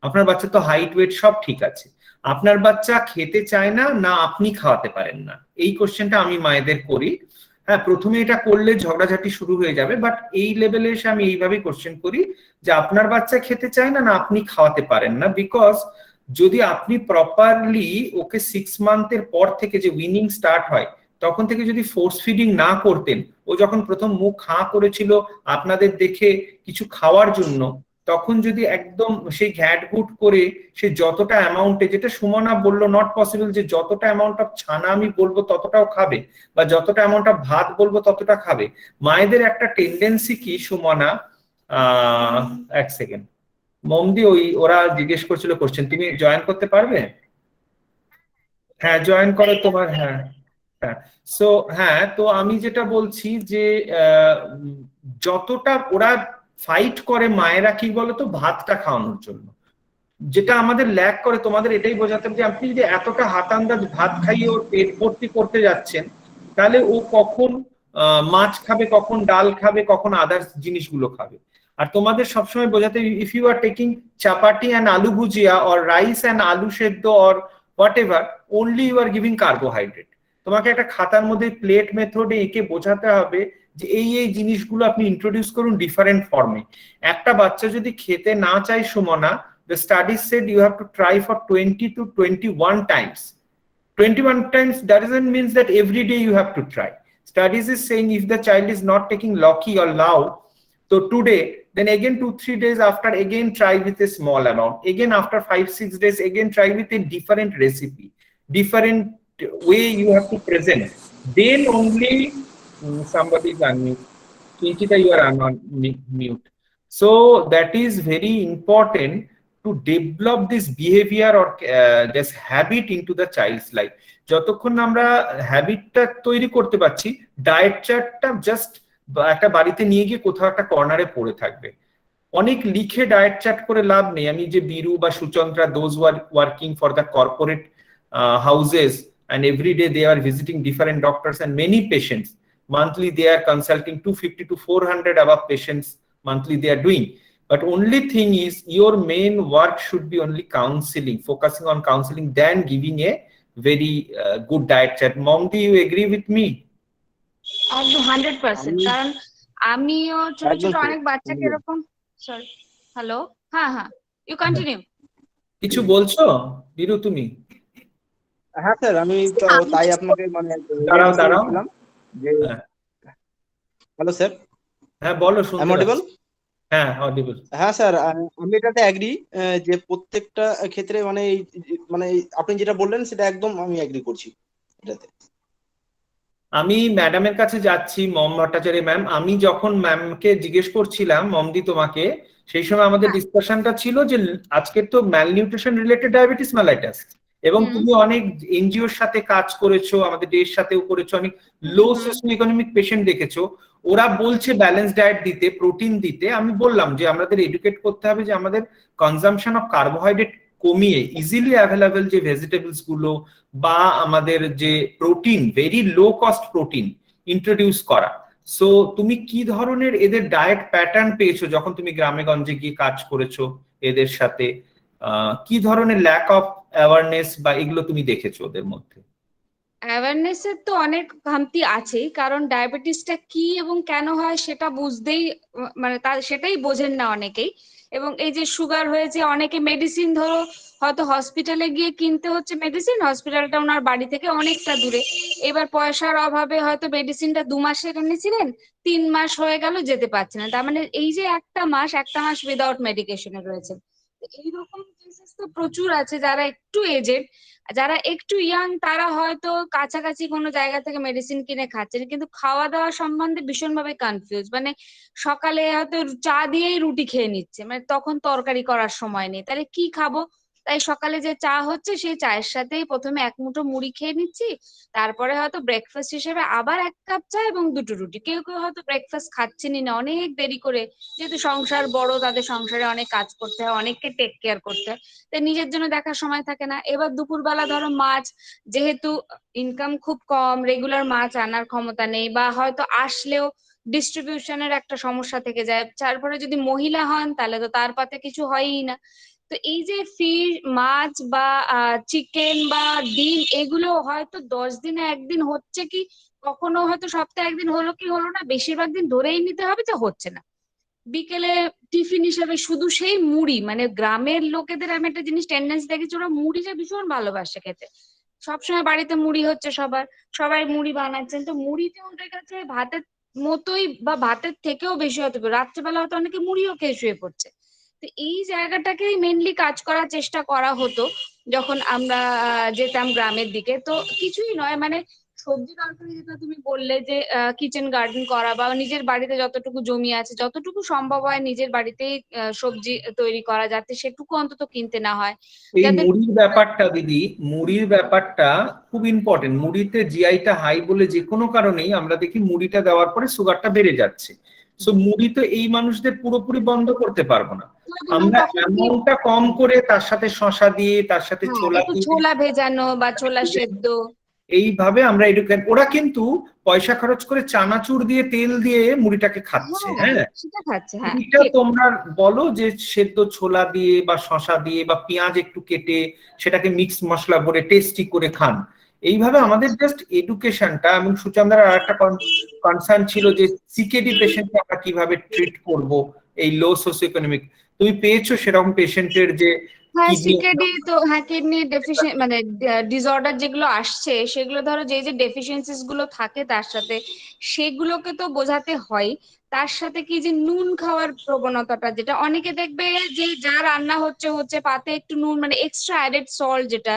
আপনার বাচ্চা তো হাইট ওয়েট সব ঠিক আছে, আপনার বাচ্চা খেতে চায় না, না আপনি খাওয়াতে পারেন না? এই কোশ্চেনটা আমি মায়েদের করি। হ্যাঁ, প্রথমে এটা করলে ঝগড়াঝাটি শুরু হয়ে যাবে, বাট এই লেভেলে এসে আমি এইভাবে কোশ্চেন করি যে আপনার বাচ্চা খেতে চায় না, না আপনি খাওয়াতে পারেন না। বিকজ যদি আপনি প্রপারলি ওকে 6 মান্থের পর থেকে যে উইনিং স্টার্ট হয় তখন থেকে যদি ফোর্স ফিডিং না করতেন, ও যখন প্রথম মুখ হাঁ করেছিল আপনাদের দেখে কিছু খাওয়ার জন্য, তখন যদি একদম সেই ঘ্যাটঘুট করে সে যতটা অ্যামাউন্টে, যেটা সুমনা বললো নট পসিবল যে যতটা অ্যামাউন্ট অফ ছানা আমি বলবো ততটাও খাবে, বা যতটা অ্যামাউন্ট অফ ভাত বলবো ততটা খাবে। মায়েদের একটা টেন্ডেন্সি কি সুমনা, এক সেকেন্ড মমদি, ওরা জিজ্ঞেস করছিল কোশ্চেন, তুমি জয়েন করতে পারবে? হ্যাঁ জয়েন করো তোমার, হ্যাঁ হ্যাঁ। সো হ্যাঁ, তো আমি যেটা বলছি যে যতটা ওরা ফাইট করে মায়েরা কি বলতো ভাতটা খাওয়ানোর জন্য, যেটা আমাদের ল্যাক করে, তোমাদের এটাই বোঝাতে হবে যে আপনি যদি এতটা হাত আন্দাজ ভাত খাইয়ে ওর পেট ভর্তি করতে যাচ্ছেন, তাহলে ও কখন মাছ খাবে, কখন ডাল খাবে, কখন আদার্স জিনিসগুলো খাবে। আর তোমাদের সবসময় বোঝাতে, if you are taking chapati and aloo bhujia or rice and aloo সেদ্ধ or whatever, only you are giving carbohydrate. তোমাকে একটা খাতার মধ্যে প্লেট মেথডে এঁকে বোঝাতে হবে যে এই এই জিনিসগুলো আপনি ইন্ট্রোডিউস করুন ডিফারেন্ট ফর্মে। একটা বাচ্চা যদি খেতে না চায় Sumana, the study said you have to try for 20 to 21 times. 21 times doesn't mean that every day you have to try. Studies is saying if the child is not taking Loki or Lau, so today, then again 2-3 days after, again try with a small amount. Again after 5-6 days, again try with a different recipe, different way you have to present. Then only somebody is unmute. Kinchita, you are on mute. So that is very important to develop this behavior or this habit into the child's life. যতক্ষণ আমরা হ্যাবিটটা তৈরি করতে পারছি, diet চার্টটা just একটা বাড়িতে নিয়ে গিয়ে কোথাও একটা কর্নারে পড়ে থাকবে। অনেক লিখে ডায়েট চার্ট করে লাভ নেই। আমি যে বিরু বা Suchandra, those working for the corporate houses and every day they are visiting different doctors and many patients. Monthly they are consulting 250 to 400 above patients monthly they are doing. But only thing is your main work should be only counseling, focusing on counseling than giving a very good diet chart. Mom, do you agree with me? 100%, কারণ আমিও ছোট ছোট অনেক বাচ্চাকে এরকম, sorry, hello, হ্যাঁ হ্যাঁ, you continue. কিছু বলছো বিরু তুমি? হ্যাঁ স্যার, আমি তো তাই আপনাকে মানে দাঁড়াও যে হ্যালো স্যার, হ্যাঁ বলো, শুনতে অডিবল? হ্যাঁ অডিবল। হ্যাঁ স্যার, আমি এটাতে এগ্রি যে প্রত্যেকটা ক্ষেত্রে মানে মানে আপনি যেটা বললেন সেটা একদম আমি এগ্রি করছি এটাতে। আমি ম্যাডামের কাছে যাচ্ছি, মম ভট্টাচার্য ম্যাম। আমি যখন ম্যামকে জিজ্ঞেস করছিলাম মমদি তোমাকে, সেই সময় আমাদের ডিসকাশনটা ছিল যে আজকে তো ম্যালনিউট্রিশন রিলেটেড ডায়াবেটিস মেলাইটাস, এবং তুমি অনেক এনজিওর সাথে কাজ করেছো, আমাদের দেশের সাথেও করেছো, অনেক লো সোশিও ইকোনমিক পেশেন্ট দেখেছো, ওরা বলছে ব্যালেন্স ডায়েট দিতে, প্রোটিন দিতে। আমি বললাম যে আমাদের এডুকেট করতে হবে যে আমাদের কনজাম্পশন অফ কার্বোহাইড্রেট কমিয়ে ইজিলি অ্যাভেলেবল যে ভেজিটেবলস গুলো বা আমাদের যে protein, very low cost protein introduce করা। সো তুমি কি ধরনের এদের ডায়েট প্যাটার্ন পেয়েছো যখন তুমি গ্রামে গঞ্জে গিয়ে কাজ করেছো এদের সাথে? কি ধরনের ল্যাক অফ অ্যাওয়ারনেস বা এগুলো তুমি দেখেছো ওদের মধ্যে? অ্যাওয়ারনেসের তো অনেক খামতি আছেই, কারণ ডায়াবেটিসটা কি এবং কেন হয় সেটা বুঝতেই মানে তার সেটাই বোঝেন না অনেকেই। এবং এই যে সুগার হয়েছে, অনেকে মেডিসিন ধরো হয়তো হসপিটালে গিয়ে কিনতে হচ্ছে মেডিসিন, হসপিটালটা ওনার বাড়ি থেকে অনেকটা দূরে, এবার পয়সার অভাবে হয়তো মেডিসিনটা 2 মাসের এনেছিলেন, 3 মাস হয়ে গেল যেতে পারছে না, তার মানে এই যে একটা মাস উইদাউট মেডিকেশনে রয়েছে। এইরকম কেসেস তো প্রচুর আছে। যারা একটু এজেড, যারা একটু ইয়াং, তারা হয়তো কাছাকাছি কোনো জায়গা থেকে মেডিসিন কিনে খাচ্ছেন, কিন্তু খাওয়া দাওয়া সম্বন্ধে ভীষণভাবে কনফিউজ। মানে সকালে হয়তো চা দিয়েই রুটি খেয়ে নিচ্ছে, মানে তখন তরকারি করার সময় নেই, তাহলে কি খাবো? তাই সকালে যে চা হচ্ছে সেই চায়ের সাথেই প্রথমে এক মুঠো মুড়ি খেয়ে নিচ্ছি, তারপরে হয়তো ব্রেকফাস্ট হিসেবে আবার 1 কাপ চা এবং 2টো রুটি। কেউ কেউ হয়তো ব্রেকফাস্ট খাচ্ছেনই না, অনেক দেরি করে, যেহেতু সংসার বড়, তাদের সংসারে অনেক কাজ করতে হয়, অনেককে টেক কেয়ার করতে হয়, তাই নিজের জন্য দেখার সময় থাকে না। এবার দুপুরবেলা ধরো মাছ, যেহেতু ইনকাম খুব কম, রেগুলার মাছ আনার ক্ষমতা নেই, বা হয়তো আসলেও ডিস্ট্রিবিউশনের একটা সমস্যা থেকে যায়, তারপরে যদি মহিলা হন তাহলে তো তার পাতে কিছু হয়ই না। তো এই যে ফিশ, মাছ বা চিকেন বা ডিম, এগুলো হয়তো 10 দিনে একদিন হচ্ছে, কি কখনো হয়তো সপ্তাহে একদিন হলো কি হলো না, বেশিরভাগ দিন ধরেই নিতে হবে যে হচ্ছে না। বিকেলে টিফিন হিসাবে শুধু সেই মুড়ি, মানে গ্রামের লোকেদের আমি একটা জিনিস টেন্ডেন্সি দেখেছি, ওরা মুড়িটা ভীষণ ভালোবাসে খেতে, সবসময় বাড়িতে মুড়ি হচ্ছে, সবাই মুড়ি বানাচ্ছেন, তো মুড়িতে ওদের কাছে ভাতের মতোই বা ভাতের থেকেও বেশি হতে পারে, রাত্রেবেলা হয়তো অনেকে মুড়িও খেয়ে শুয়ে পড়ছে। তো এই জায়গাটাকেই মেনলি কাজ করার চেষ্টা করা হতো যখন আমরা যেতাম গ্রামের দিকে। তো কিছুই নয়, মানে সবজি তরকারি, যেটা তুমি বললে যে কিচেন গার্ডেন করা, বা নিজের বাড়িতে যতটুকু জমি আছে যতটুকু সম্ভব হয় নিজের বাড়িতেই সবজি তৈরি করা, যাতে সেটুকু অন্তত কিনতে না হয়। এই যাদের মুড়ির ব্যাপারটা দিদি, মুড়ির ব্যাপারটা খুব ইম্পর্টেন্ট। মুড়িতে জিআইটা হাই বলে যে কোনো কারণেই আমরা দেখি মুড়িটা দেওয়ার পরে সুগারটা বেড়ে যাচ্ছে। সো মুড়ি তো এই মানুষদের পুরোপুরি বন্ধ করতে পারবো না, আমরা অ্যামাউন্টটা কম করে তার সাথে শসা দিয়ে, তার সাথে ছোলা একটু দিয়ে, ছোলা ভেজানো বা ছোলা সেদ্ধ, এইভাবে আমরা এডুকেট। ওরা কিন্তু পয়সা খরচ করে চানাচুর দিয়ে, তেল দিয়ে মুড়িটাকে খাচ্ছে। হ্যাঁ, সেটা খাচ্ছে। হ্যাঁ, এটা তোমরা বলো যে সেদ্ধ ছোলা দিয়ে বা শসা দিয়ে বা পেঁয়াজ একটু কেটে সেটাকে মিক্স মশলা করে টেস্টি করে খান। এইভাবে আমাদের জাস্ট এডুকেশনটা। এবং সুচন্দ্রার আর একটা কনসার্ন ছিল যে সিকেডি পেশেন্টকে আমরা কিভাবে ট্রিট করব, এই লো সোসিও ইকোনমিক। তুমি পেয়েছো সেরকম পেশেন্টের যে হ্যাঁ কিডনি? সিকেডি তো, হ্যাঁ কিডনি ডেফিসিয়েন্সি মানে ডিসঅর্ডার যেগুলো আসছে, সেগুলো ধরো যে যে ডেফিসিয়েন্সিস গুলো থাকে তার সাথে, সেগুলোকে তো বোঝাতে হয়। তার সাথে কি যে নুন খাওয়ার প্রবণতাটা, যেটা অনেকে দেখবে যে যা রান্না হচ্ছে পাতে একটু নুন, মানে এক্সট্রা অ্যাডেড সল্ট যেটা,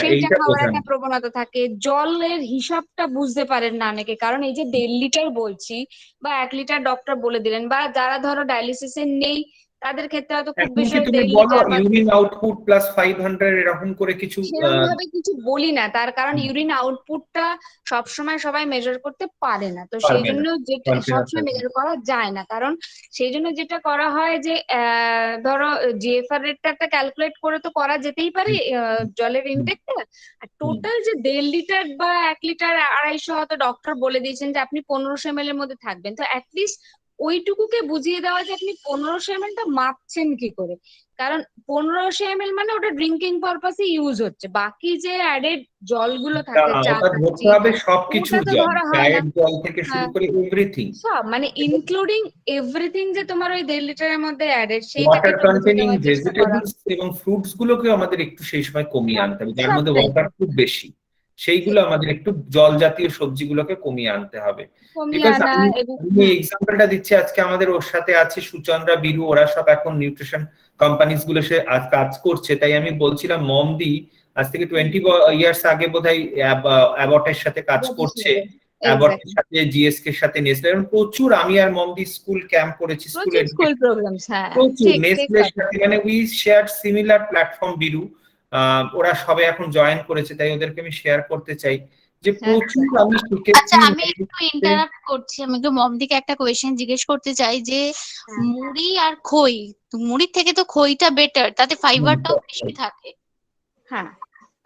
সেইটা এইটা খাওয়ার বোঝানো। একটা প্রবণতা থাকে। জলের হিসাবটা বুঝতে পারেন না অনেকে, কারণ এই যে 1.5 লিটার বলছি বা 1 লিটার ডক্টর বলে দিলেন, বা যারা ধরো ডায়ালিসিসে নেই তাদের ক্ষেত্রে হয়তো খুব বেশি এমনকি তুমি 1.5 বলো লিটার বা ইউরিন আউটপুট প্লাস 500 এরকম করে কিছু। সেরকম ভাবে কিছু বলি না, তার কারণ ইউরিন আউটপুটটা সবসময় সবাই মেজার করতে পারে না, তো সেই পারবে না, জন্য যেটা সবসময় মেজার করা যায় না, কারণ সেই জন্য যেটা করা হয় যে ধরো জিএফআর রেটটা একটা ক্যালকুলেট করে তো করা যেতেই পারে জলের ইনটেকটা, আর টোটাল যে 1.5 লিটার বা 1 লিটার 250 হয়তো ডক্টর বলে দিয়েছেন যে আপনি 1500 ml এর মধ্যে থাকবেন, তো অ্যাটলিস্ট ওইটুকুকে বুঝিয়ে দেওয়া যে আপনি 1500 ml টা মাপছেন কি করে, কারণ 1500 ml মানে ওটা ড্রিঙ্কিং পারপাসে ইউজ হচ্ছে, বাকি যে অ্যাডেড জলগুলো থাকে চা ওটা ধরতে হবে সবকিছু, ওটা তো জল, ধরা হয় না। চায়ের জল থেকে শুরু করে এভরিথিং, সব মানে ইনক্লুডিং এভরিথিং যে তোমার ওই 1.5 লিটারের মধ্যে অ্যাডেড, সেইটাকে ওয়াটার একটু বুঝিয়ে কন্টেনিং দেওয়ার চেষ্টা করা। ভেজিটেবলস এবং ফ্রুটস গুলোকে আমাদের একটু সেই সময় কমিয়ে আনতে হবে, যার মধ্যে সবটাই ওয়াটার খুব বেশি, সেইগুলো আমাদের একটু জল জাতীয় সবজিগুলোকে কমিয়ে আনতে হবে। কমিয়ে বিকজ আনা। আমি এবং এক্সাম্পলটা দিচ্ছি, আজকে আমাদের ওর সাথে আছে সুচন্দ্রা, বীরু, ওরা সব এখন নিউট্রিশন কোম্পানিজ গুলো সে আজ কাজ করছে। তাই আমি বলছিলাম মমদি আজ থেকে 20 ইয়ার্স আগে বোধহয় অ্যাবটের সাথে কাজ করছে, অ্যাবটের সাথে, জিএসকে এর সাথে, নেসলে, প্রচুর। আমি আর মমদি স্কুল ক্যাম্প করেছি, স্কুলের স্কুল প্রোগ্রামস। হ্যাঁ প্রচুর ঠিক ঠিক নেসলের সাথে, মানে উই শেয়ার সিমিলার প্ল্যাটফর্ম। বীরু, ওরা সবে এখন জয়েন করেছে, তাই ওদেরকে আমি শেয়ার করতে চাই যে প্রচুর আমি শিখেছি। আচ্ছা আমি একটু ইন্টারাপ্ট করছি, আমি একটু মমদিকে একটা কোয়েশ্চেন জিজ্ঞেস করতে চাই যে মুড়ি আর খই, মুড়ির থেকে তো খইটা বেটার, তাতে ফাইবারটাও বেশি থাকে। হ্যাঁ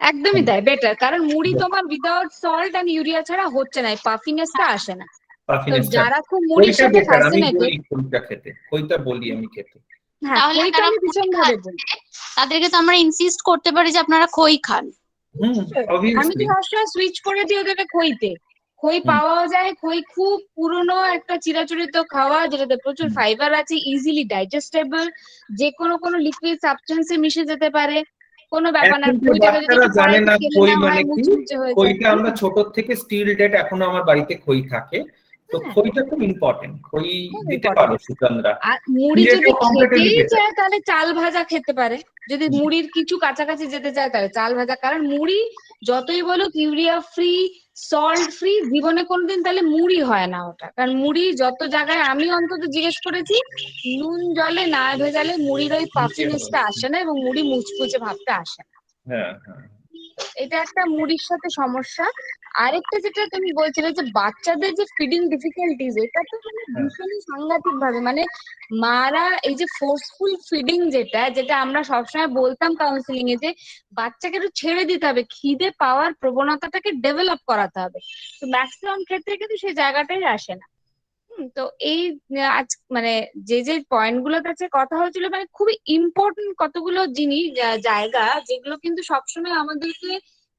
একদমই তাই, বেটার, কারণ মুড়ি তোমার উইদাউট সল্ট এন্ড ইউরিয়া ছাড়া হচ্ছে না, পাফিনেসটা আসে না। তো যারা খুব মুড়ির সাথে ফ্যাসিনেটেড, খইটা বলি আমি খেতে। হ্যাঁ তাহলে খইটা তারা আমি ভীষণ ভাবে বলি। তাদেরকে তো আমরা ইনসিস্ট করতে পারি যে আপনারা খই খান। আমি তো obviously. সবসময় সুইচ করে দিই ওদেরকে খইতে। খই পাওয়াও যায়, খই খুব পুরনো একটা চিরাচরিত খাওয়া যেটাতে প্রচুর ফাইবার আছে, ইজিলি ডাইজেস্টেবল, যে কোনো লিকুইড সাবস্টেন্সে মিশে যেতে পারে, কোনো ব্যাপার না। এখনকার খইটাকে যদি বাচ্চারা একটু জানে কড়াইতে না ঢেলে খই নেওয়া মানে হয় কি। মুচমুচে হয়ে যায়। খইটা আমরা ছোট থেকে স্টিল ডেট এখনো আমার বাড়িতে খই থাকে, তো খইটা খুব ইম্পর্টেন্ট। খই দিতে পারো সুচন্দ্রা। আর মুড়ি যদি কম্পিটিটিভ খেতেই এটা। চায় তাহলে চাল ভাজা খেতে পারে। যদি মুড়ির কিছু কাছাকাছি যেতে চায় তাহলে চাল ভাজা, কারণ মুড়ি যতই বলুক ইউরিয়া ফ্রি, সল্ট ফ্রি, জীবনে কোনোদিন তাহলে মুড়ি হয় না ওটা। কারণ মুড়ি যত জায়গায় আমি অন্তত জিজ্ঞেস করেছি, নুন জলে না ভেজালে মুড়ির ওই পাফিনেসটা আসে না এবং মুড়ি মুচমুচে ভাবটা আসে না। হ্যাঁ হ্যাঁ, এটা একটা মুড়ির সাথে সমস্যা। আরেকটা যেটা তুমি বলছিলে যে বাচ্চাদের যে ফিডিং ডিফিকাল্টিজ, এটা তো মানে ভীষণই সাংঘাতিক ভাবে, মানে মারা এই যে ফোর্সফুল ফিডিং যেটা আমরা সবসময় বলতাম কাউন্সিলিং এ, যে বাচ্চাকে একটু ছেড়ে দিতে হবে, খিদে পাওয়ার প্রবণতাটাকে ডেভেলপ করাতে হবে। তো ম্যাক্সিমাম ক্ষেত্রে কিন্তু সেই জায়গাটাই আসে না। তো এই আজ মানে যে পয়েন্ট গুলোর কাছে কথা হয়েছিল, মানে খুবই ইম্পর্টেন্ট কতগুলো জিনিস জায়গা, যেগুলো কিন্তু সবসময় আমাদেরকে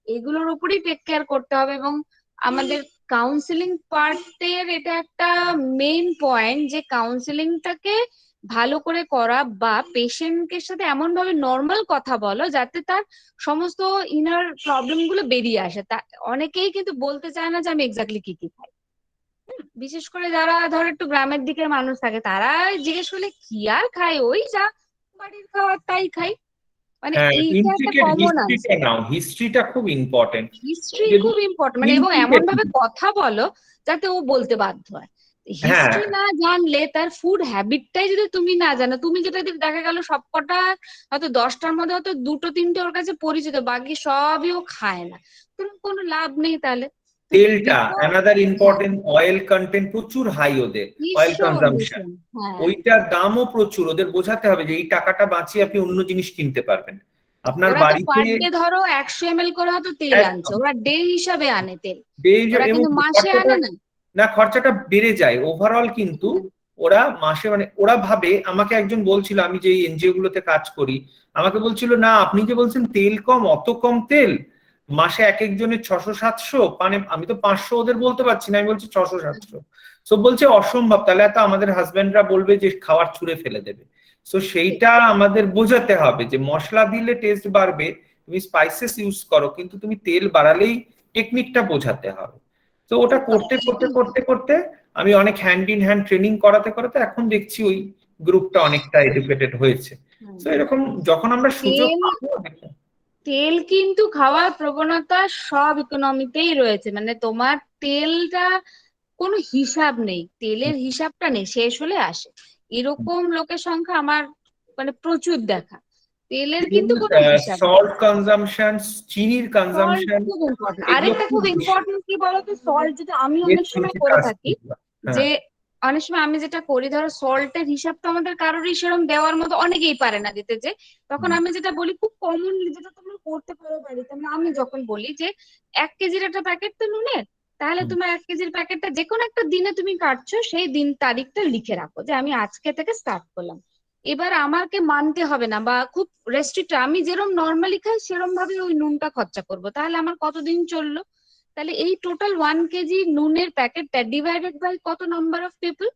এগুলোর উপরই টেক কেয়ার করতে হবে। এবং আমাদের কাউন্সিলিং পার্টের এটা একটা মেইন পয়েন্ট, যে কাউন্সিলিংটাকে ভালো করে করা বা পেশেন্টের সাথে এমন ভাবে নর্মাল কথা বলো যাতে তার সমস্ত ইনার প্রবলেম গুলো বেরিয়ে আসে। তা অনেকেই কিন্তু বলতে চায় না যে আমি এক্স্যাক্টলি কি কি খাই। বিশেষ করে যারা ধর একটু গ্রামের দিকের মানুষ থাকে, তারা জিজ্ঞেস করলে কি আর খায়, ওই যা বাড়ির খাওয়া তাই খাই। মানে হ্যাঁ, এইটা একটা ইন্ট্রিকেট কমন হিস্ট্রিটা আছে। নাও, হিস্ট্রিটা খুব ইম্পর্টেন্ট। হিস্ট্রি খুব ইম্পর্টেন্ট, মানে এবং এমন ভাবে কথা বলো যাতে ও বলতে বাধ্য হয়। হিস্ট্রি না জানলে তার ফুড হ্যাবিটটাই যদি তুমি না জানো, তুমি যেটা দেখা গেল সবকটা হয়তো 10টার মধ্যে হয়তো 2-3টে ওর কাছে পরিচিত, বাকি সবই ও খায় না, কোনো লাভ নেই তাহলে। তেলটা অ্যানাদার ইম্পর্টেন্ট, অয়েল কন্টেন্ট প্রচুর হাই ওদের, অয়েল কনজাম্পশন, ওইটার দামও প্রচুর। ওদের বোঝাতে হবে যে এই টাকাটা বাঁচিয়ে আপনি অন্য জিনিস কিনতে পারবেন আপনার ওরা তো বাড়িতে। পার ডে ধরো 100 ml করে হয়তো তেল আনছে, ওরা ডে হিসাবে আনে তেল, ওরা এবং কিন্তু মাসে আনে না। না, খরচাটা বেড়ে যায় ওভারঅল, কিন্তু ওরা মাসে মানে ওরা ভাবে, আমাকে একজন বলছিল, আমি যে এনজিও গুলোতে কাজ করি, আমাকে বলছিল না আপনি যে বলছেন তেল কম, অত কম তেল মাসে এক একজনের 600-700, মানে আমি তো 500 ওদের বলতে পারছি না, আমি বলছি 600-700। সব বলছে অসম্ভব, তাহলে এত আমাদের হাজবেন্ডরা বলবে যে খাবার ছুঁড়ে ফেলে দেবে। তো সেইটা আমাদের বোঝাতে হবে যে মশলা দিলে টেস্ট বাড়বে, তুমি স্পাইসেস ইউজ করো, কিন্তু তুমি তেল বাড়ালেই টেকনিকটা বোঝাতে হবে। তো ওটা করতে করতে করতে করতে আমি অনেক হ্যান্ড ইন হ্যান্ড ট্রেনিং করাতে করাতে এখন দেখছি ওই গ্রুপটা অনেকটা এডুকেটেড হয়েছে। তো এরকম যখন আমরা সুযোগ পাবো, তেল কিন্তু খাওয়ার প্রবণতা সব ইকোনমিতেই রয়েছে, মানে তোমার তেলটা কোনো হিসাব নেই, তেলের হিসাবটা নেই, শেষ হলে আসে, এরকম লোকের সংখ্যা আমার মানে প্রচুর দেখা। তেলের কিন্তু কোনো হিসাব নেই। সল্ট কনজাম্পশন, চিনির কনজাম্পশন, খুব ইম্পর্টেন্ট। আরেকটা খুব ইম্পর্টেন্ট কি বলতো, সল্ট যেটা আমি অনেক সময় করে থাকি, যে অনেক সময় আমি যেটা করি, ধরো সল্টের হিসাবটা আমাদের কারোরই সেরকম দেওয়ার মতো অনেকেই পারে না দিতে, যে তখন আমি যেটা বলি খুব কমনলি যেটা তোমরা করতে পারো বাড়িতে, আমি যখন বলি যে 1 কেজির একটা প্যাকেট তো নুনের, তাহলে তোমার 1 কেজির প্যাকেটটা যে কোনো একটা দিনে তুমি কাটছো, সেই দিন তারিখটা লিখে রাখো যে আমি আজকে থেকে স্টার্ট করলাম। এবার আমাকে মানতে হবে না বা খুব রেস্ট্রিক্ট, আমি যেরকম নর্মালি খাই সেরকম ভাবে ওই নুনটা খরচা করব, তাহলে আমার কতদিন চললো। তাহলে এই টোটাল 1 কেজি নুনের প্যাকেটটা ডিভাইডেড বাই কত নাম্বার অফ পিপল,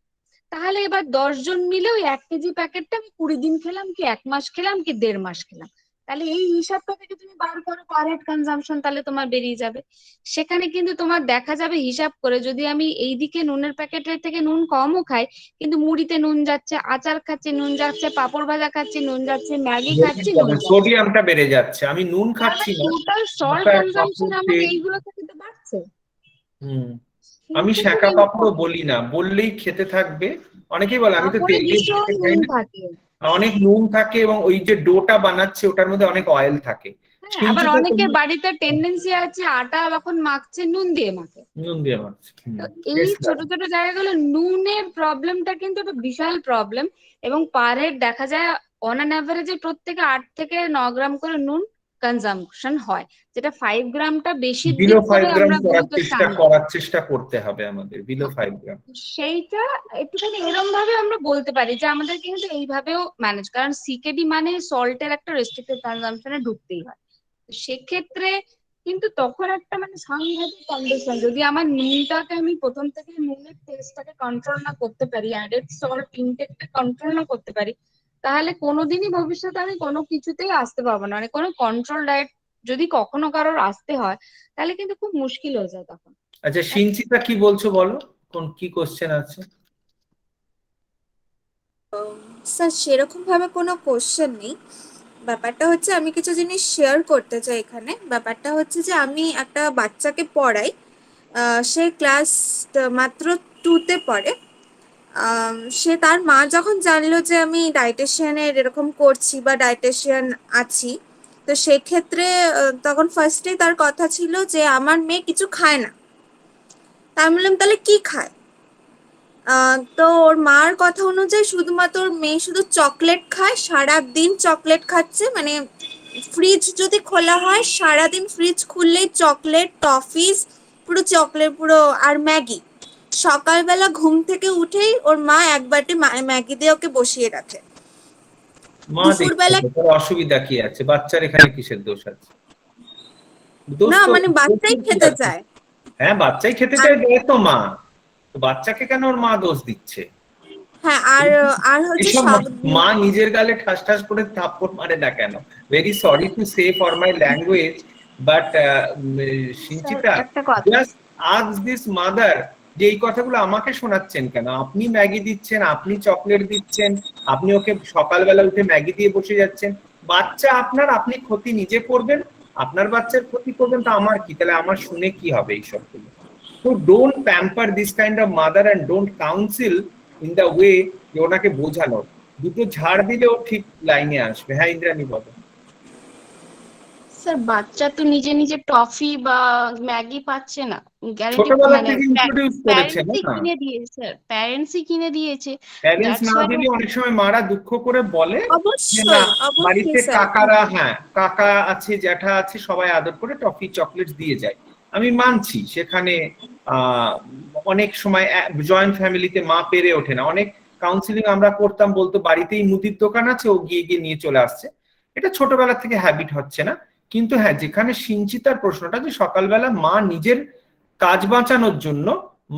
তাহলে এবার 10 জন মিলে ওই 1 কেজি প্যাকেটটা আমি 20 দিন খেলাম কি 1 মাস খেলাম কি 1.5 মাস খেলাম, তাহলে এই হিসাবটা থেকে তুমি বার করো পার হেড কনজাম্পশন, তাহলে তোমার বেরিয়ে যাবে। সেখানে কিন্তু তোমার দেখা যাবে হিসাব করে, যদি আমি এইদিকে নুনের প্যাকেটের থেকে নুন কমও খাই, কিন্তু মুড়িতে নুন যাচ্ছে, আচার খাচ্ছি নুন যাচ্ছে, পাপড় ভাজা খাচ্ছি নুন যাচ্ছে, ম্যাগি খাচ্ছি নুন যাচ্ছে, সোডিয়ামটা বেড়ে যাচ্ছে, আমি নুন খাচ্ছি না, টোটাল সল্ট কনজাম্পশন আমার এইগুলো থেকে তো বাড়ছে। আমি শাঁকা পাপড়ও বলি না, বললেই খেতে থাকবে। অনেকেই বলে আমি তো তেল অনেক নুন থাকে, এবং ওই যে ডোটা বানাচ্ছে ওটার মধ্যে অনেক অয়েল থাকে। আবার অনেকের বাড়িতে টেন্ডেন্সি আছে আটা যখন মাখছে নুন দিয়ে মাখে, এই ছোট ছোট জায়গাগুলো নুনের প্রবলেমটা কিন্তু একটা বিশাল প্রবলেম। এবং পার হেড দেখা যায় অন অ্যান অ্যাভারেজে প্রত্যেকে 8 থেকে 9 গ্রাম করে নুন কনজাম্পশন হয়, যেটা 5 গ্রামটা বেশি বিলো 5 গ্রাম করার চেষ্টা করতে হবে আমাদের, বিলো 5 গ্রাম। সেইটা একটুখানি এরকম ভাবে আমরা বলতে পারি যে আমাদের কিন্তু এইভাবেও ম্যানেজ, কারণ সিকেডি মানে সল্টের একটা রেস্ট্রিক্টেড কনজাম্পশনে ঢুকতেই হয়। সেক্ষেত্রে কিন্তু তখন একটা মানে সাংঘাতিক কন্ডিশন, যদি আমার নুনটাকে আমি প্রথম থেকে নুনের টেস্টটাকে কন্ট্রোল না করতে পারি, অ্যাডেড সল্ট ইনটেকটা কন্ট্রোল না করতে পারি, তাহলে কোনোদিনই ভবিষ্যতে আমি কোনো কিছুতেই আসতে পারবো না। মানে কোনো কন্ট্রোল ডায়েট যদি কখনো কারোর আসতে হয় তাহলে কিন্তু খুব মুশকিল হয়ে যায় তখন। আচ্ছা সিঞ্চিতা কি বলছো বলো, কোন কি কোশ্চেন আছে? স্যার সেরকম ভাবে কোনো কোশ্চেন নেই, ব্যাপারটা হচ্ছে আমি কিছু জিনিস শেয়ার করতে চাই এখানে। ব্যাপারটা হচ্ছে যে আমি একটা বাচ্চাকে পড়াই, সে ক্লাস মাত্র 2তে পড়ে। সে তার মা যখন জানলো যে আমি ডায়েটিশিয়ানের এরকম করছি বা ডায়েটিশিয়ান আছি, তো সেক্ষেত্রে তখন ফার্স্টেই তার কথা ছিল যে আমার মেয়ে কিছু খায় না। তা আমি বললাম তাহলে কি খায়? তো ওর মার কথা অনুযায়ী শুধুমাত্র ওর মেয়ে শুধু চকলেট খায়, সারাদিন চকলেট খাচ্ছে। মানে ফ্রিজ যদি খোলা হয় সারাদিন ফ্রিজ খুললেই চকলেট, টফিস, পুরো চকলেট পুরো, আর ম্যাগি। সকালবেলা ঘুম থেকে উঠেই ওর মা এক বাটি ম্যাগি দিয়ে ওকে বসিয়ে রাখে। মা দুপুরবেলা দেখতে হবে, অসুবিধা কি আছে? বাচ্চার এখানে কিসের দোষ আছে? দোষ না তো মানে বাচ্চাই খেতে চায়। হ্যাঁ বাচ্চাই খেতে চায়, দেয় তো মা, তো বাচ্চাকে কেন ওর মা দোষ দিচ্ছে? হ্যাঁ আর হচ্ছে এসব মা নিজের গালে ঠাস ঠাস করে থাপ্পড় মারে না কেন? Very sorry to say for my language, but Sinchita just ask this mother যে এই কথাগুলো আমাকে শোনাচ্ছেন কেন? আপনি ম্যাগি দিচ্ছেন, আপনি চকলেট দিচ্ছেন, আপনি ওকে সকালবেলা উঠে ম্যাগি দিয়ে বসে যাচ্ছেন। বাচ্চা আপনার, আপনি ক্ষতি নিজে করবেন, আপনার বাচ্চার ক্ষতি করবেন, তো আমার কি? তাহলে আমার শুনে কি হবে এইসবগুলো? তো don't pamper this kind of mother and don't council in the way যে ওনাকে বোঝানো। দুটো ঝাড় দিলেও ঠিক লাইনে আসবে। হ্যাঁ ইন্দ্রাণী বলো। স্যার বাচ্চা তো নিজে নিজে টফি বা ম্যাগি পাচ্ছে না, গ্যারান্টি ছোটবেলা মানে থেকে ইন্ট্রোডিউস করেছে না, কিনে দিয়েছে স্যার, প্যারেন্টসই কিনে দিয়েছে। প্যারেন্টস না দিলে অনেক সময় মারা দুঃখ করে বলে যে না বাড়িতে কাকারা, হ্যাঁ কাকা আছে, জ্যাঠা আছে, সবাই আদর করে টফি চকলেট দিয়ে যায়। আমি মানছি সেখানে অনেক সময় জয়েন্ট ফ্যামিলিতে মা পেরে ওঠে না। অনেক কাউন্সিলিং আমরা করতাম, বলতো বাড়িতেই মুদির দোকান আছে, ও গিয়ে গিয়ে নিয়ে চলে আসছে। এটা ছোটবেলা থেকে হ্যাবিট হচ্ছে না। কিন্তু হ্যাঁ যেখানে সিঞ্চিতার প্রশ্নটা যে সকালবেলা মা নিজের কাজ বাঁচানোর জন্য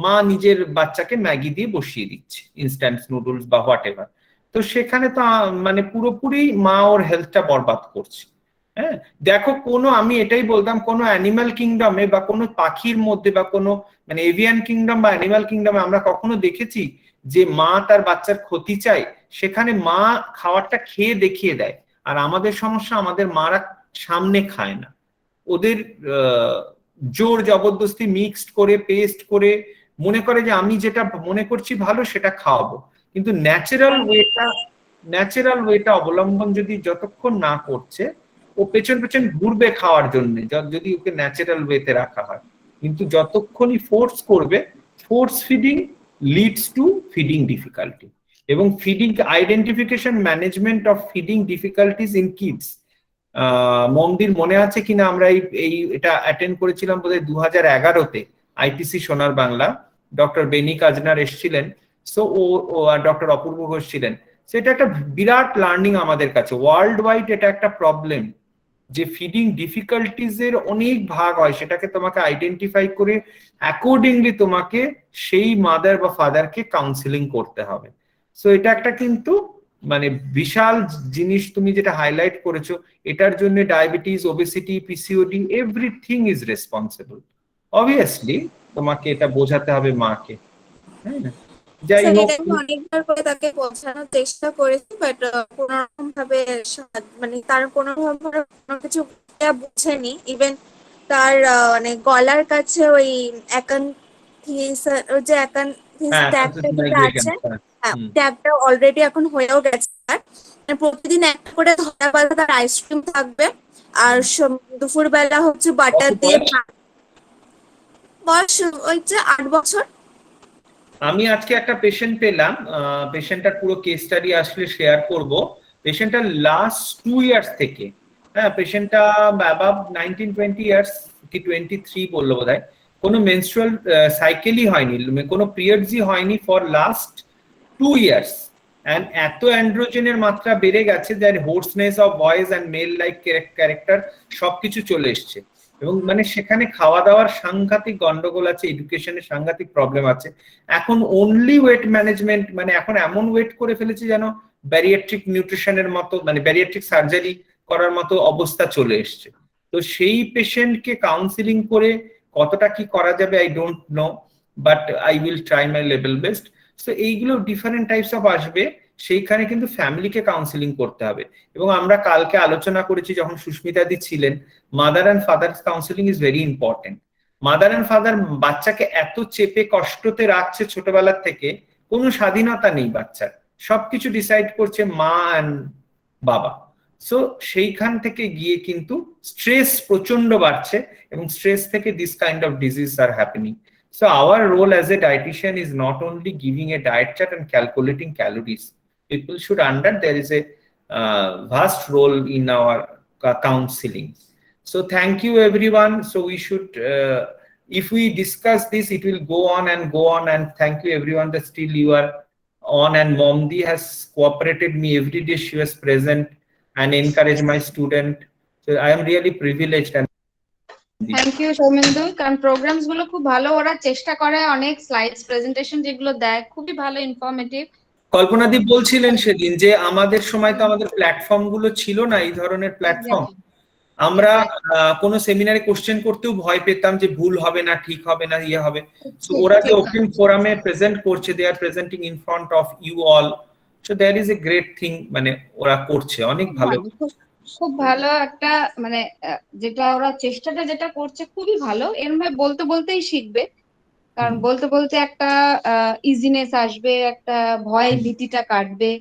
মা নিজের বাচ্চাকে ম্যাগি দিয়ে বসিয়ে দিচ্ছে, ইনস্ট্যান্ট নুডলস বা হোয়াট এভার, তো সেখানে তো মানে পুরোপুরি মা ওর হেলথটা বরবাদ করছে। হ্যাঁ দেখো, কোনো আমি এটাই বলতাম, কোনো অ্যানিমাল কিংডমে বা কোনো পাখির মধ্যে বা কোনো মানে এভিয়ান কিংডম বা অ্যানিমাল কিংডমে আমরা কখনো দেখেছি যে মা তার বাচ্চার ক্ষতি চায়? সেখানে মা খাবারটা খেয়ে দেখিয়ে দেয়। আর আমাদের সমস্যা, আমাদের মারা সামনে খায় না, ওদের জোর জবরদস্তি মিক্সড করে পেস্ট করে মনে করে যে আমি যেটা মনে করছি ভালো সেটা খাওয়াবো। কিন্তু ন্যাচারাল ওয়েটা অবলম্বন যদি যতক্ষণ না করছে, ও পেছন পেছন ঘুরবে খাওয়ার জন্য, যদি ওকে ন্যাচারাল ওয়েতে রাখা হয়। কিন্তু যতক্ষণই ফোর্স করবে, force feeding leads to feeding difficulty. এবং feeding identification management of feeding difficulties in kids, মন্দির মনে আছে কিনা, আমরা এটা অ্যাটেন্ড করেছিলাম বোধহয় 2011-তে আইটিসি সোনার বাংলা, ডক্টর বেনি কাজনার এসেছিলেন, সো ও আর ডক্টর অপূর্ব ঘোষ ছিলেন। সেটা একটা বিরাট লার্নিং আমাদের কাছে, ওয়ার্ল্ড ওয়াইড এটা একটা প্রবলেম যে ফিডিং ডিফিকাল্টিজ এর অনেক ভাগ হয়, সেটাকে তোমাকে আইডেন্টিফাই করে অ্যাকর্ডিংলি তোমাকে সেই মাদার বা ফাদারকে কাউন্সিলিং করতে হবে। সো এটা একটা কিন্তু মানে বিশাল জিনিস তুমি যেটা হাইলাইট করেছো, এটার জন্য diabetes, obesity, PCOD everything is responsible. Obviously তোমাকে এটা বোঝাতে হবে মাকে। হ্যাঁ যাই হোক, অনেকবার করে তাকে বোঝানোর চেষ্টা করেছি, বাট কোনো রকম ভাবে মানে তার কোনো কিছু বুঝেনি। ইভেন তার মানে গলার কাছে ওই ট্যাগটা আছে, ট্যাগটা অলরেডি এখন হয়েও গেছে। প্রতিদিন একটা করে ধরা বাঁধা তার আইসক্রিম থাকবে, আর দুপুরবেলা হচ্ছে বাটার দিয়ে। বয়স ওই যে 8 বছর। আমি আজকে একটা পেশেন্ট পেলাম, পেশেন্টটার পুরো কেস স্টাডি আসলে শেয়ার করব। পেশেন্টটা লাস্ট 2 ইয়ার্স থেকে, হ্যাঁ পেশেন্টটা অ্যাবাভ 19-20 ইয়ার্স কি 23 বললো বোধহয়, কোনো মেনস্ট্রুয়াল সাইকেলই হয়নি, কোনো পিরিয়ডসই হয়নি ফর লাস্ট 2 ইয়ার্স। অ্যান্ড এত অ্যান্ড্রোজেনের মাত্রা বেড়ে গেছে, যার hoarseness of voice and male like character সবকিছু চলে এসছে। এবং মানে সেখানে খাওয়া দাওয়ার সাংঘাতিক গন্ডগোল আছে, এডুকেশনের সাংঘাতিক প্রবলেম আছে। এখন অনলি ওয়েট ম্যানেজমেন্ট, মানে এখন এমন ওয়েট করে ফেলেছে যেন ব্যারিয়াট্রিক নিউট্রিশনের মতো, মানে ব্যারিয়াট্রিক সার্জারি করার মতো অবস্থা চলে এসছে। তো সেই পেশেন্টকে কাউন্সিলিং করে কতটা কি করা যাবে I don't know, but I will try my level best. So এইগুলো ডিফারেন্ট টাইপস অফ আসবে, সেইখানে কিন্তু ফ্যামিলিকে কাউন্সিলিং করতে হবে। এবং আমরা কালকে আলোচনা করেছি যখন সুস্মিতা দি ছিলেন, mother and father counselling is very important. Mother and father বাচ্চাকে এত চেপে কষ্টতে রাখছে ছোটবেলার থেকে, কোনো স্বাধীনতা নেই বাচ্চার, সবকিছু ডিসাইড করছে মা অ্যান্ড বাবা। সো সেইখান থেকে গিয়ে কিন্তু স্ট্রেস প্রচন্ড বাড়ছে, এবং স্ট্রেস থেকে this kind of disease are happening. So our role as a dietitian is not only giving a diet chart and calculating calories. People should understand there is a vast role in our counseling. So thank you everyone. So we should, if we discuss this, it will go on and go on. And thank you everyone that still you are on. And Momdi has cooperated me every day. She was present and encouraged my student. So I am really privileged. And thank you Soumendu, কারণ programs গুলো খুব ভালো, ওরা চেষ্টা করে, অনেক slides presentation যেগুলো দেয় খুবই ভালো, ইনফরমেটিভ। কল্পনাদি বলছিলেন সেদিন যে আমাদের সময় তো আমাদের প্ল্যাটফর্ম গুলো ছিল না, এই ধরনের প্ল্যাটফর্ম। আমরা কোনো সেমিনারে কোশ্চেন করতেও ভয় পেতাম যে ভুল হবে না, ঠিক হবে না, ইয়ে হবে। সো ওরা যে ওপেন ফোরামে প্রেজেন্ট করছে, they are presenting in front of you all, so that is a great thing, মানে ওরা করছে অনেক ভালো, খুব ভালো একটা, মানে যেটা ওরা চেষ্টাটা যেটা করছে খুবই ভালো। এর মধ্যে বলতে বলতেই শিখবে, কারণ বলতে বলতে একটা ইজিনেস আসবে, একটা ভয় ভীতিটা কাটবে।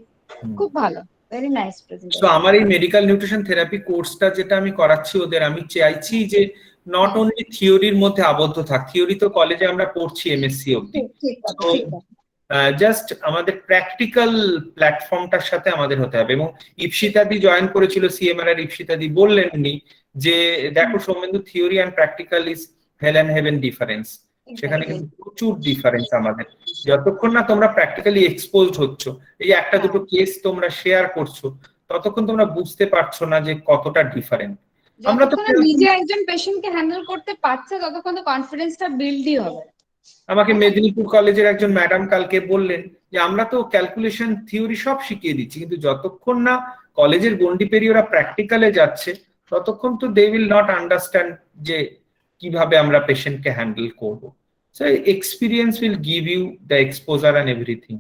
খুব ভালো, ভেরি নাইস প্রেজেন্টেশন। সো আমার এই মেডিকেল নিউট্রিশন থেরাপি কোর্সটা যেটা আমি করাচ্ছি ওদের, আমি চাইছি যে নট অনলি থিওরির মধ্যে আবদ্ধ থাক, থিওরি তো কলেজে আমরা পড়ছি এমএসসি অবধি, জাস্ট আমাদের প্র্যাকটিক্যাল প্ল্যাটফর্মটার সাথে আমাদের হতে হবে। এবং ইপসিতাদি জয়েন করেছিল সিএমআর এর, ইপসিতাদি বললেন উনি যে দেখো Soumendu, theory and practical is hell and heaven difference. সেখানে কিন্তু প্রচুর ডিফারেন্স আমাদের, যতক্ষণ না তোমরা প্র্যাকটিক্যালি এক্সপোজড হচ্ছ, এই একটা দুটো কেস তোমরা শেয়ার করছো, ততক্ষণ তোমরা বুঝতে পারছো না যে কতটা ডিফারেন্ট। আমরা তো নিজে একজন পেশেন্টকে হ্যান্ডেল করতে পারছে, ততক্ষণ তো কনফিডেন্সটা বিল্ডই হবে। আমাকে মেদিনীপুর কলেজের একজন ম্যাডাম কালকে বললেন যে আমরা তো ক্যালকুলেশন থিওরি সব শিখিয়ে দিচ্ছি, কিন্তু যতক্ষণ না কলেজের গন্ডি পেরিয়ে ওরা প্র্যাকটিক্যালে যাচ্ছে, ততক্ষণ তো দে উইল নট আন্ডারস্ট্যান্ড যে কিভাবে আমরা পেশেন্টকে হ্যান্ডেল করব। So experience will give you the exposure and everything.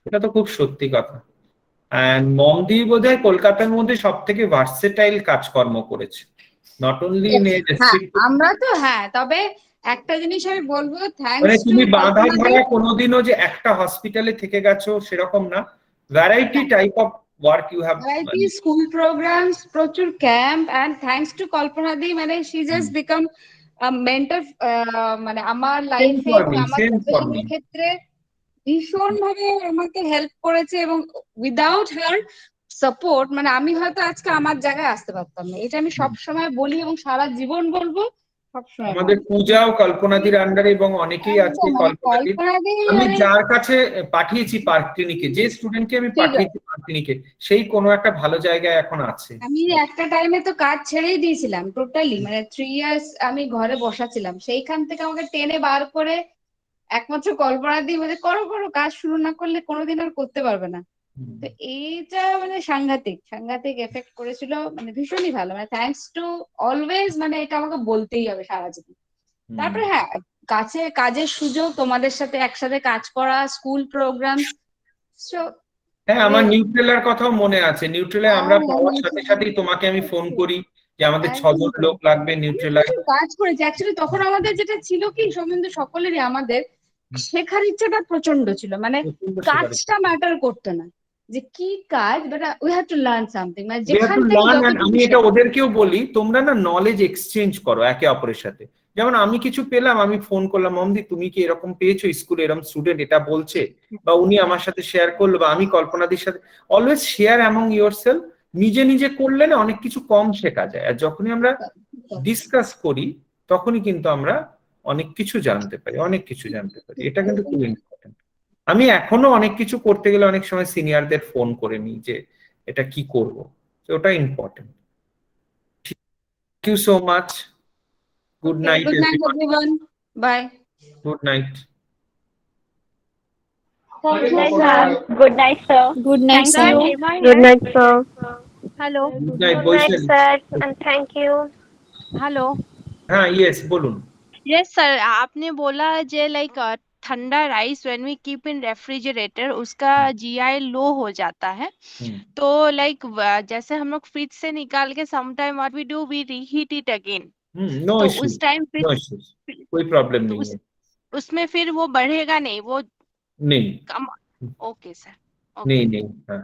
এটা তো খুব সত্যি কথা। অ্যান্ড মমদি বোধহয় কলকাতার মধ্যে সব থেকে ভার্সেটাইল কাজকর্ম করেছে, not only in a district. আমরা তো হ্যাঁ, তবে একটা জিনিস আমি বলবো, মানে তুমি বাঁধা ধরা কোনোদিনও যে একটা হসপিটালে থেকে গেছো সেরকম না, variety type of work you have, variety school programs, প্রচুর camp, and thanks to Kalpana di, মানে শি জাস্ট বিকাম মেন্টর, মানে আমার লাইফে আমার ক্ষেত্রে ভীষণ ভাবে আমাকে হেল্প করেছে, এবং উইদাউট হার সাপোর্ট মানে আমি হয়তো আজকে আমার জায়গায় আসতে পারতাম না। এটা আমি সব সময় বলি এবং সারা জীবন বলবো। আমাদের পূজাও কল্পনাদির আন্ডারে, এবং অনেকেই আছে কল্পনাদির। আমি যার কাছে পাঠিয়েছি পার্ক ক্লিনিকে, যে স্টুডেন্টকে আমি পাঠিয়েছি পার্ক ক্লিনিকে, সেই কোনো একটা ভালো জায়গায় এখন আছে। আমি একটা টাইমে তো কাজ ছেড়েই দিয়েছিলাম টোটালি, মানে 3 ইয়ার্স আমি ঘরে বসাছিলাম, সেইখান থেকে আমাকে টেনে বার করে একমাত্র কল্পনা দিয়ে বলে করো করো, কাজ শুরু না করলে কোনোদিন আর করতে পারবে না। তো এইটা মানে সাংঘাতিক এফেক্ট করেছিল, মানে ভীষণই ভালো, মানে থ্যাঙ্কস টু অলওয়েজ, মানে এটা আমাকে বলতেই হবে সারা জীবন। তারপরে হ্যাঁ, কাজের সুযোগ, তোমাদের সাথে একসাথে কাজ করা, স্কুল প্রোগ্রাম। হ্যাঁ, আমার নিউট্রেলার কথাও মনে আছে। নিউট্রেলায় আমরা পাওয়ার সাথে সাথেই তোমাকে আমি ফোন করি যে আমাদের 6 জন লোক লাগবে নিউট্রেলায়। কাজ করেছি অ্যাকচুয়ালি। তখন আমাদের যেটা ছিল কি সৌমেন্দু, সকলেরই আমাদের শেখার ইচ্ছাটা প্রচন্ড ছিল, মানে কাজটা ম্যাটার করতো না যে কি কাজ, but we have to learn something, মানে যেখান থেকে। আমি এটা ওদেরকেও বলি, তোমরা না নলেজ এক্সচেঞ্জ করো একে অপরের সাথে। যেমন আমি কিছু পেলাম, আমি ফোন করলাম, মমদি তুমি কি এরকম পেয়েছো স্কুলে, এরকম স্টুডেন্ট এটা বলছে, বা উনি আমার সাথে শেয়ার করলো, বা আমি কল্পনাদির সাথে। Always share among yourself. নিজে নিজে করলে না অনেক কিছু কম শেখা যায়, আর যখনই আমরা ডিসকাস করি তখনই কিন্তু আমরা অনেক কিছু জানতে পারি, এটা কিন্তু খুব ইম্পর্টেন্ট। আমি এখনো অনেক কিছু করতে গেলে অনেক সময় সিনিয়রদের ফোন করে নিই যে এটা কি করব, তো ওটা important. Thank you so much. Good Okay, night, good night, everyone. everyone. Bye. Good night. Thank you, Good sir. night. Good night, sir. Good night, Sir, sir. reminder. Good night, sir. Hello. Good night, Good night, Boyshali. sir, and thank you. Hello हाँ, yes, बोलून. Yes sir आपने बोला जे like ठंडा rice when we keep in refrigerator उसका GI low हो जाता है तो लाइक जैसे हम लोग फ्रिज से निकाल के some time what we do we reheat it again No तो issue. उस टाइम फिर No issues. कोई प्रॉब्लम नहीं है. उसमें फिर वो बढ़ेगा नहीं वो नहीं. कम ओके सर नहीं. हाँ.